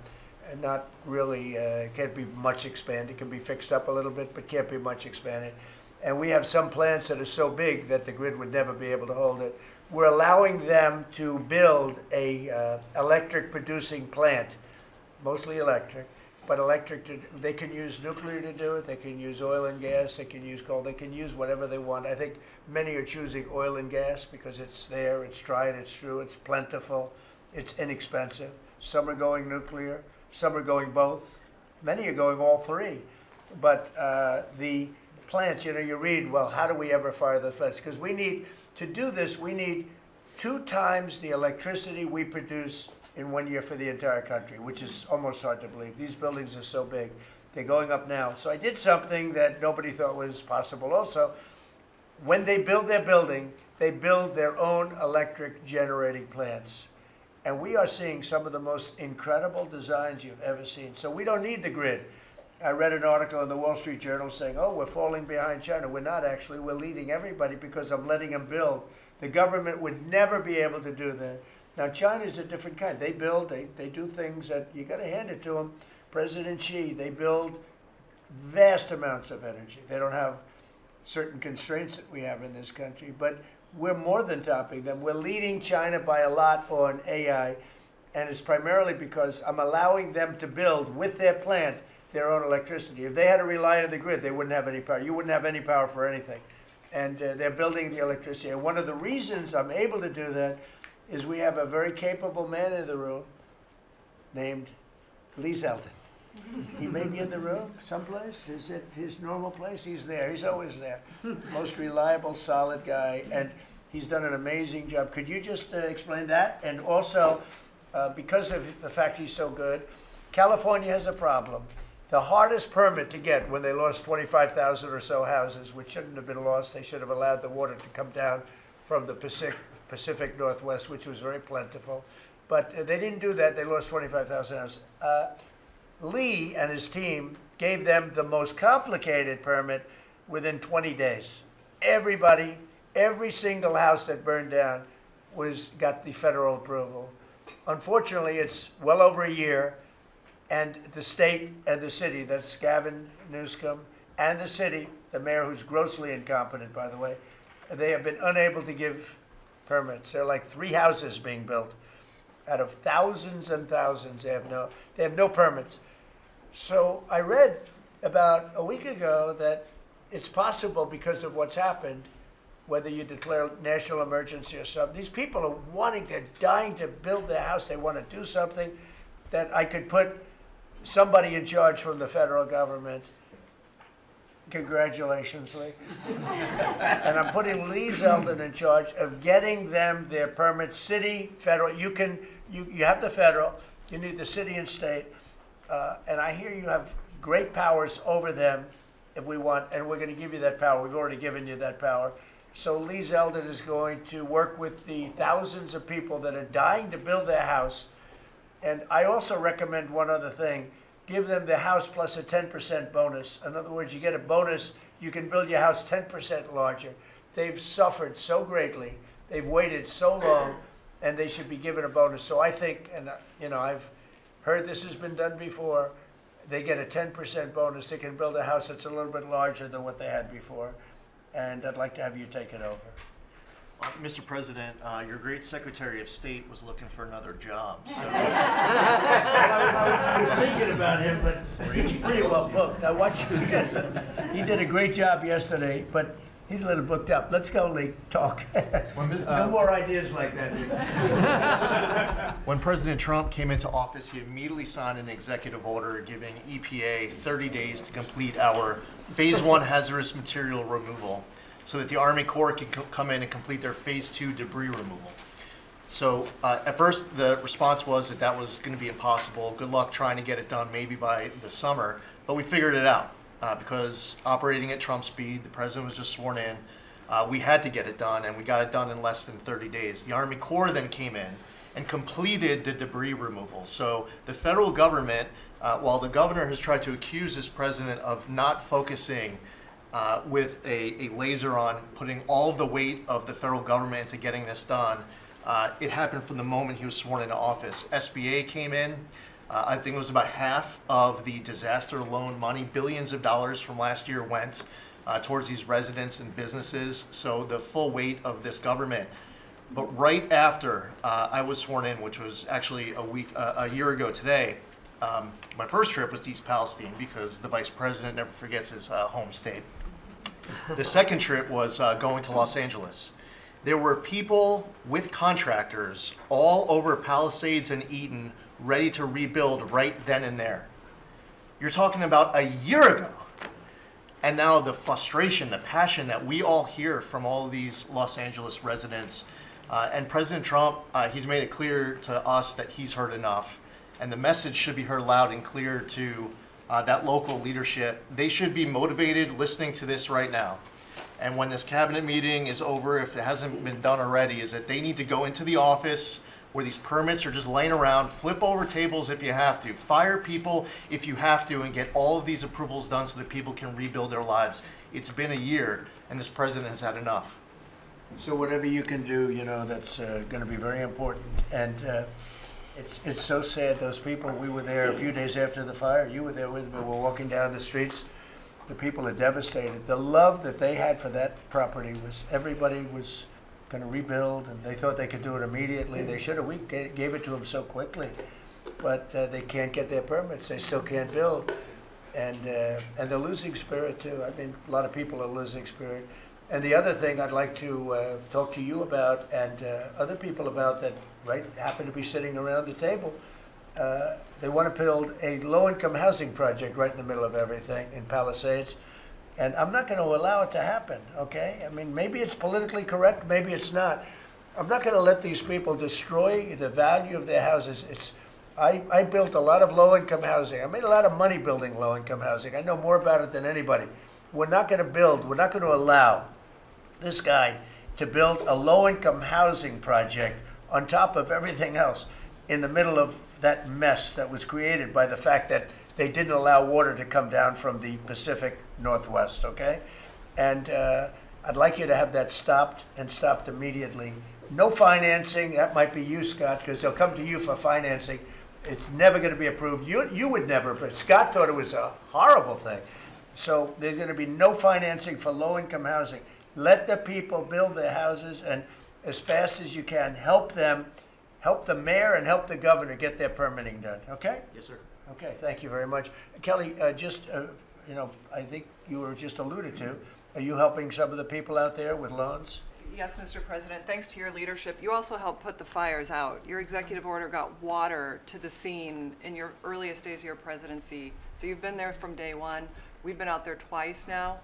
and not really, can't be much expanded. It can be fixed up a little bit, but can't be much expanded. And we have some plants that are so big that the grid would never be able to hold it. We're allowing them to build a electric producing plant, mostly electric, but they can use nuclear to do it, they can use oil and gas, they can use coal, they can use whatever they want. I think many are choosing oil and gas because it's there, it's tried, it's true, it's plentiful, it's inexpensive. Some are going nuclear, some are going both. Many are going all three. But the plants, you read, well, how do we ever fire those plants? Because to do this, we need 2 times the electricity we produce in 1 year for the entire country, which is almost hard to believe. These buildings are so big. They're going up now. So I did something that nobody thought was possible also. When they build their building, they build their own electric generating plants. And we are seeing some of the most incredible designs you've ever seen. So we don't need the grid. I read an article in the Wall Street Journal saying, oh, we're falling behind China. We're not actually. We're leading everybody because I'm letting them build. The government would never be able to do that. Now, China's a different kind. They build, they do things that you got to hand it to them. President Xi, they build vast amounts of energy. They don't have certain constraints that we have in this country, but we're more than topping them. We're leading China by a lot on AI, and it's primarily because I'm allowing them to build with their plant their own electricity. If they had to rely on the grid, they wouldn't have any power. You wouldn't have any power for anything. And they're building the electricity. And one of the reasons I'm able to do that is we have a very capable man in the room named Lee Zeldin. He may be in the room someplace. Is it his normal place? He's there. He's always there. Most reliable, solid guy. And he's done an amazing job. Could you just explain that? And also, because of the fact he's so good, California has a problem. The hardest permit to get when they lost 25,000 or so houses, which shouldn't have been lost, they should have allowed the water to come down from the Pacific Northwest, which was very plentiful. But they didn't do that. They lost 25,000 houses. Lee and his team gave them the most complicated permit within 20 days. Everybody, every single house that burned down got the federal approval. Unfortunately, it's well over a year. And the state and the city, that's Gavin Newsom, and the city, the mayor who's grossly incompetent, by the way, they have been unable to give permits. There are like 3 houses being built out of thousands and thousands. They have no permits. So I read about a week ago that it's possible because of what's happened, whether you declare national emergency or something, these people are they're dying to build their house. They want to do something that I could put somebody in charge from the federal government. Congratulations, Lee. And I'm putting Lee Zeldin in charge of getting them their permits, city, federal. You have the federal, you need the city and state, and I hear you have great powers over them if we want, and we're going to give you that power. We've already given you that power. So Lee Zeldin is going to work with the thousands of people that are dying to build their house. And I also recommend one other thing. Give them the house plus a 10% bonus. In other words, you get a bonus, you can build your house 10% larger. They've suffered so greatly. They've waited so long, and they should be given a bonus. So I think, and I've heard this has been done before, they get a 10% bonus. They can build a house that's a little bit larger than what they had before. And I'd like to have you take it over. Mr. President, your great Secretary of State was looking for another job. So. I was thinking about him, but he's pretty well booked. I watched you. He did a great job yesterday, but He's a little booked up. Let's go, Lee. Talk. No more ideas like that. When President Trump came into office, he immediately signed an executive order giving EPA 30 days to complete our Phase 1 hazardous material removal so that the Army Corps can come in and complete their Phase 2 debris removal. So at first, the response was that that was going to be impossible. Good luck trying to get it done maybe by the summer. But we figured it out because operating at Trump speed, the president was just sworn in. We had to get it done, and we got it done in less than 30 days. The Army Corps then came in and completed the debris removal. So the federal government, while the governor has tried to accuse this president of not focusing with a laser on putting all of the weight of the federal government into getting this done, it happened from the moment he was sworn into office. SBA came in. I think it was about half of the disaster loan money, billions of dollars from last year went towards these residents and businesses. So the full weight of this government. But right after I was sworn in, which was actually a year ago today, my first trip was to East Palestine because the vice president never forgets his home state. The second trip was going to Los Angeles. There were people with contractors all over Palisades and Eaton ready to rebuild right then and there. You're talking about a year ago. And now the frustration, the passion that we all hear from all of these Los Angeles residents. And President Trump, he's made it clear to us that he's heard enough. And the message should be heard loud and clear to that local leadership. They should be motivated listening to this right now. And when this cabinet meeting is over, if it hasn't been done already, is that they need to go into the office where these permits are just laying around, flip over tables if you have to, fire people if you have to, and get all of these approvals done so that people can rebuild their lives. It's been a year, and this president has had enough. So whatever you can do, you know, that's going to be very important. And it's so sad, those people, we were there a few days after the fire. You were there with me. We're walking down the streets. The people are devastated. The love that they had for that property was everybody was going to rebuild, and they thought they could do it immediately. They should have. We gave it to them so quickly, but they can't get their permits. They still can't build, and they're losing spirit too. I mean, a lot of people are losing spirit. And the other thing I'd like to talk to you about and other people about that happen to be sitting around the table. They want to build a low-income housing project right in the middle of everything in Palisades. And I'm not going to allow it to happen, okay? I mean, maybe it's politically correct, maybe it's not. I'm not going to let these people destroy the value of their houses. I built a lot of low-income housing. I made a lot of money building low-income housing. I know more about it than anybody. We're not going to allow this guy to build a low-income housing project on top of everything else in the middle of that mess that was created by the fact that they didn't allow water to come down from the Pacific Northwest, okay? And I'd like you to have that stopped, and stopped immediately. No financing. That might be you, Scott, because they'll come to you for financing. It's never going to be approved. You would never, but Scott thought it was a horrible thing. So there's going to be no financing for low-income housing. Let the people build their houses, and as fast as you can, help them, help the mayor and help the governor get their permitting done, okay? Yes, sir. Okay, thank you very much. Kelly, you know, I think you were just alluded to, are you helping some of the people out there with loans? Yes, Mr. President, thanks to your leadership, you also helped put the fires out. Your executive order got water to the scene in your earliest days of your presidency. So you've been there from day one. We've been out there twice now.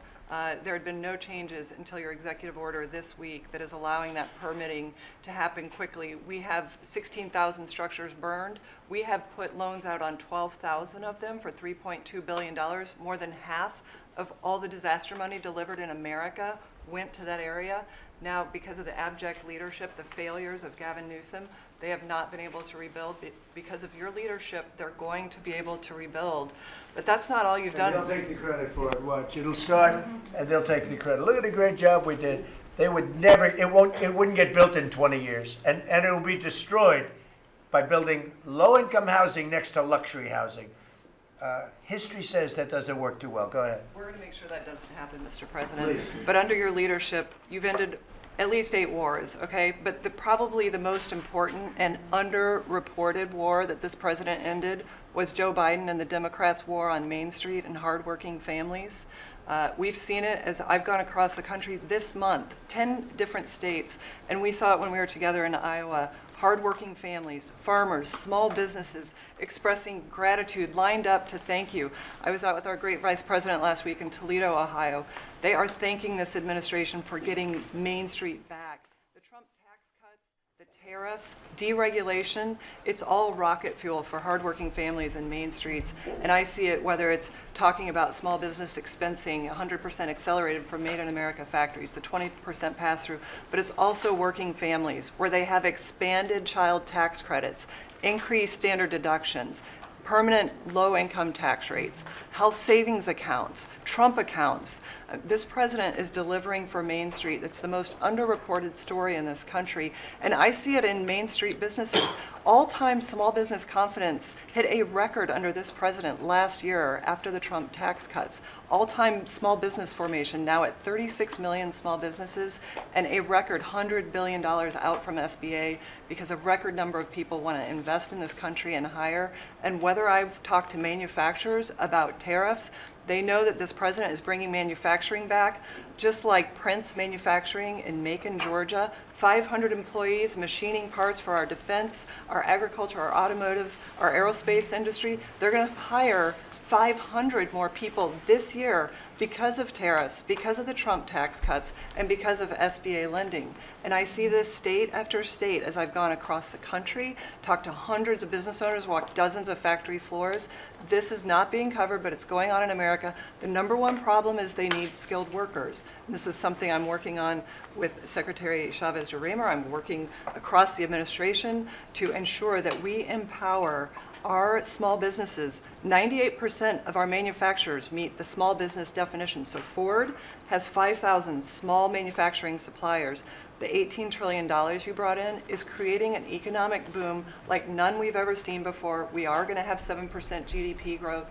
There had been no changes until your executive order this week that is allowing that permitting to happen quickly. We have 16,000 structures burned. We have put loans out on 12,000 of them for $3.2 billion. More than half of all the disaster money delivered in America went to that area. Now, because of the abject leadership, the failures of Gavin Newsom, they have not been able to rebuild. Because of your leadership, they're going to be able to rebuild. But that's not all you've done. They'll take the credit for it. Watch, it'll start, and they'll take the credit. Look at the great job we did. They would never. It wouldn't get built in 20 years, and it will be destroyed by building low-income housing next to luxury housing. History says that doesn't work too well. Go ahead. We're going to make sure that doesn't happen, Mr. President. Please. But under your leadership, you've ended at least 8 wars, okay? But probably the most important and underreported war that this president ended was Joe Biden and the Democrats' war on Main Street and hardworking families. We've seen it as I've gone across the country this month, 10 different states, and we saw it when we were together in Iowa. Hardworking families, farmers, small businesses expressing gratitude, lined up to thank you. I was out with our great Vice President last week in Toledo, Ohio. They are thanking this administration for getting Main Street back. The Trump tax cuts, the tariffs, deregulation, it's all rocket fuel for hardworking families in Main Streets. And I see it whether it's talking about small business expensing, 100% accelerated from Made in America factories, the 20% pass-through, but it's also working families where they have expanded child tax credits, increased standard deductions, permanent low-income tax rates, health savings accounts, Trump accounts. This president is delivering for Main Street. It's the most underreported story in this country, and I see it in Main Street businesses. All-time small business confidence hit a record under this president last year after the Trump tax cuts. All-time small business formation now at 36 million small businesses, and a record $100 billion out from SBA because a record number of people want to invest in this country and hire. And whether I've talked to manufacturers about tariffs, they know that this president is bringing manufacturing back, just like Prince Manufacturing in Macon, Georgia. 500 employees machining parts for our defense, our agriculture, our automotive, our aerospace industry. They're going to hire 500 more people this year because of tariffs, because of the Trump tax cuts, and because of SBA lending. And I see this state after state as I've gone across the country, talked to hundreds of business owners, walked dozens of factory floors. This is not being covered, but it's going on in America. The number one problem is they need skilled workers. And this is something I'm working on with Secretary Chavez-Urimer. I'm working across the administration to ensure that we empower our small businesses. 98% of our manufacturers meet the small business definition. So Ford has 5,000 small manufacturing suppliers. The $18 trillion you brought in is creating an economic boom like none we've ever seen before. We are going to have 7% GDP growth.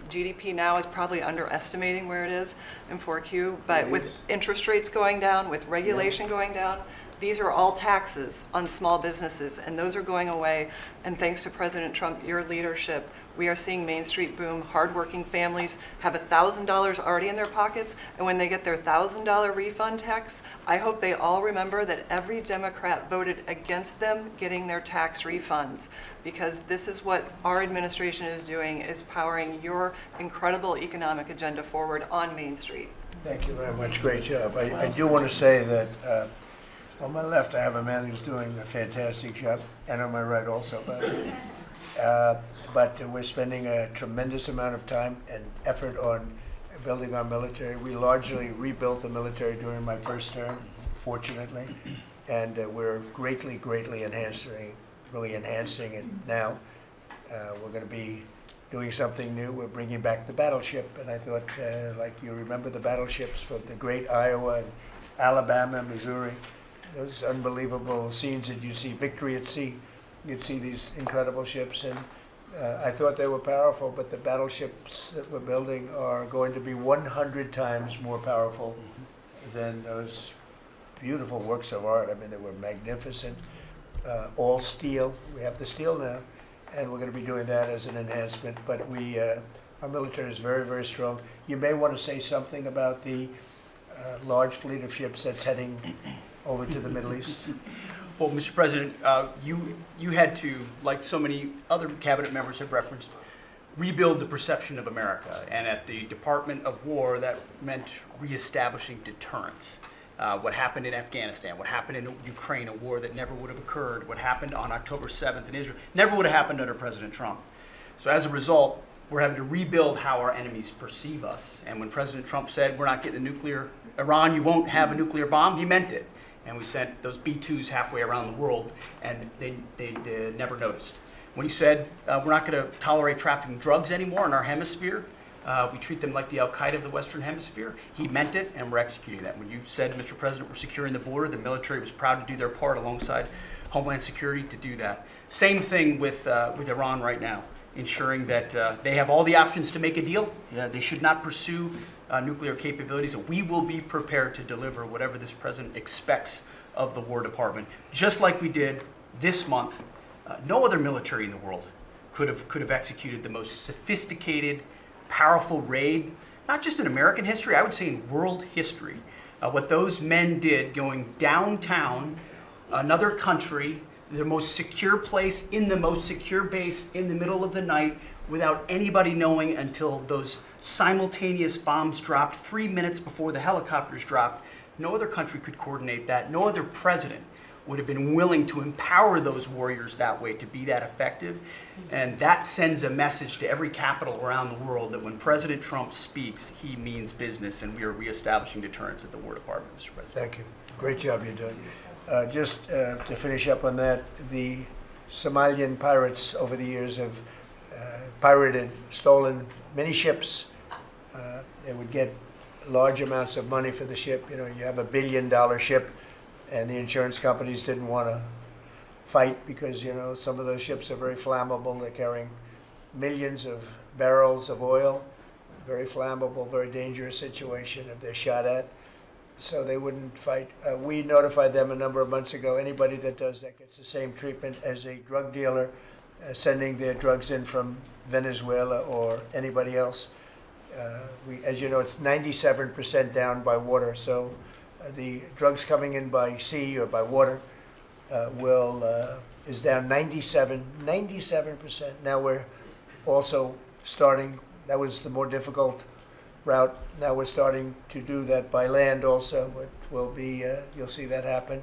GDP now is probably underestimating where it is in 4Q, but with interest rates going down, with regulation going down, these are all taxes on small businesses, and those are going away. And thanks to President Trump, your leadership, we are seeing Main Street boom. Hardworking families have $1,000 already in their pockets, and when they get their $1,000 refund tax, I hope they all remember that every Democrat voted against them getting their tax refunds, because this is what our administration is doing, is powering your incredible economic agenda forward on Main Street. Thank you very much. Great job. I do want to say that on my left, I have a man who's doing a fantastic job, and on my right also, but we're spending a tremendous amount of time and effort on building our military. We largely rebuilt the military during my first term, fortunately, and we're greatly enhancing it now. We're going to be doing something new. We're bringing back the battleship, and I thought, like you remember the battleships from the great Iowa and Alabama, Missouri, those unbelievable scenes that you see, Victory at Sea. You'd see these incredible ships, and I thought they were powerful, but the battleships that we're building are going to be 100 times more powerful than those beautiful works of art. I mean, they were magnificent, all steel. We have the steel now, and we're going to be doing that as an enhancement, but our military is very strong. You may want to say something about the large fleet of ships that's heading over to the Middle East. Well, Mr. President, you had to, like so many other cabinet members have referenced, rebuild the perception of America. And at the Department of War, that meant reestablishing deterrence. What happened in Afghanistan, what happened in Ukraine, a war that never would have occurred, what happened on October 7th in Israel, never would have happened under President Trump. So as a result, we're having to rebuild how our enemies perceive us. And when President Trump said, we're not getting a nuclear, Iran, you won't have a nuclear bomb, he meant it. And we sent those B-2s halfway around the world, and they never noticed. When he said, we're not going to tolerate trafficking drugs anymore in our hemisphere, we treat them like the Al-Qaeda of the Western Hemisphere, he meant it, and we're executing that. When you said, Mr. President, we're securing the border, the military was proud to do their part alongside Homeland Security to do that. Same thing with Iran right now, ensuring that they have all the options to make a deal. They should not pursue nuclear capabilities, and we will be prepared to deliver whatever this president expects of the War Department, just like we did this month. No other military in the world could have executed the most sophisticated, powerful raid not just in American history, I would say in world history. What those men did going downtown, another country, the most secure place in the most secure base in the middle of the night without anybody knowing until those simultaneous bombs dropped 3 minutes before the helicopters dropped. No other country could coordinate that. No other president would have been willing to empower those warriors that way to be that effective. And that sends a message to every capital around the world that when President Trump speaks, he means business, and we are reestablishing deterrence at the War Department, Mr. President. Thank you. Great job you're doing. Just to finish up on that, the Somalian pirates over the years have pirated, stolen many ships. They would get large amounts of money for the ship. You know, you have $1 billion ship, and the insurance companies didn't want to fight because, you know, some of those ships are very flammable. They're carrying millions of barrels of oil. Very flammable, very dangerous situation if they're shot at. So they wouldn't fight. We notified them a number of months ago. Anybody that does that gets the same treatment as a drug dealer sending their drugs in from Venezuela or anybody else. As you know, it's 97% down by water. So the drugs coming in by sea or by water is down 97%. Now we're also starting. That was the more difficult route. Now we're starting to do that by land also. It will be, you'll see that happen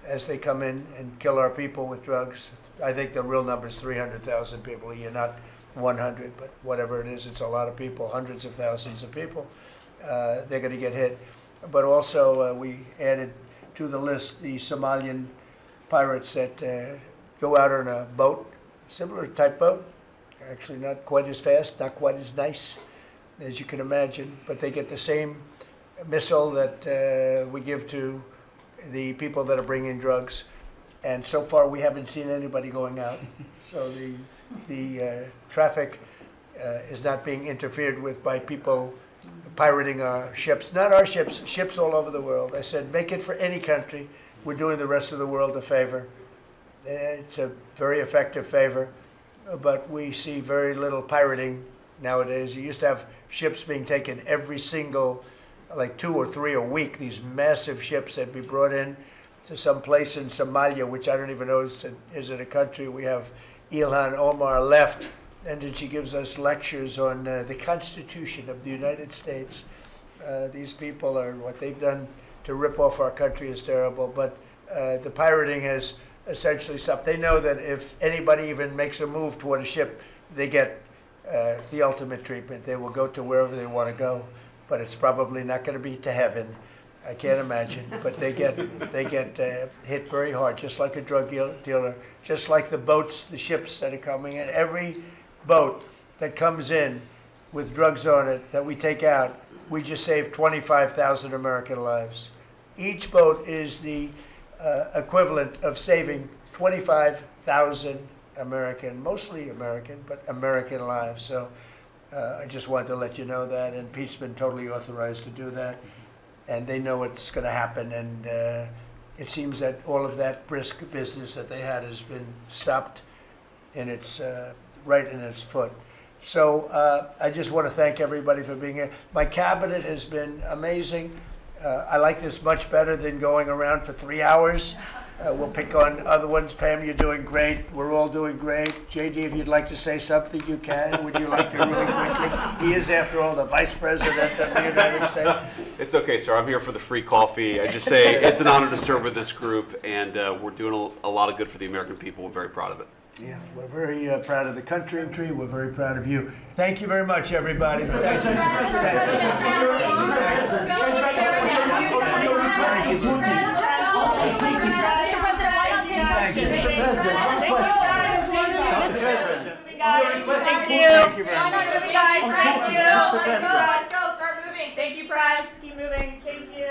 as they come in and kill our people with drugs. I think the real number is 300,000 people a year, not 100, but whatever it is, it's a lot of people, hundreds of thousands of people. They're going to get hit. But also we added to the list the Somalian pirates that go out on a boat, similar type boat, actually not quite as fast, not quite as nice as you can imagine, but they get the same missile that we give to the people that are bringing drugs. And so far, we haven't seen anybody going out. So the traffic is not being interfered with by people pirating our ships. Not our ships, ships all over the world. I said, make it for any country. We're doing the rest of the world a favor. It's a very effective favor, but we see very little pirating nowadays. You used to have ships being taken every single, like 2 or 3 a week, these massive ships that be brought in to some place in Somalia, which I don't even know is it a country. We have Ilhan Omar left, and then she gives us lectures on the Constitution of the United States. These people are, what they've done to rip off our country is terrible, but the pirating has essentially stopped. They know that if anybody even makes a move toward a ship, they get the ultimate treatment. They will go to wherever they want to go, but it's probably not going to be to heaven. I can't imagine, but they get hit very hard, just like a drug dealer, just like the boats, the ships that are coming in. Every boat that comes in with drugs on it that we take out, we just saved 25,000 American lives. Each boat is the equivalent of saving 25,000 mostly American, but American lives. So I just wanted to let you know that, and Pete's been totally authorized to do that. And they know it's going to happen, and it seems that all of that brisk business that they had has been stopped in its right in its foot. So I just want to thank everybody for being here. My cabinet has been amazing. I like this much better than going around for 3 hours. We'll pick on other ones. Pam, you're doing great. We're all doing great. JD, if you'd like to say something, you can. Would you like to really quickly? He is, after all, the Vice President of the United States. It's okay, sir. I'm here for the free coffee. I just say it's an honor to serve with this group, and we're doing a lot of good for the American people. We're very proud of it. Yeah, we're very proud of the country. We're very proud of you. Thank you very much, everybody. Thank you. Thank you. Mr. President, one question. Mr. President. Thank you. Thank you very much. much. Thank you. Let's go. Start moving. Thank you, Press. Keep moving. Thank you.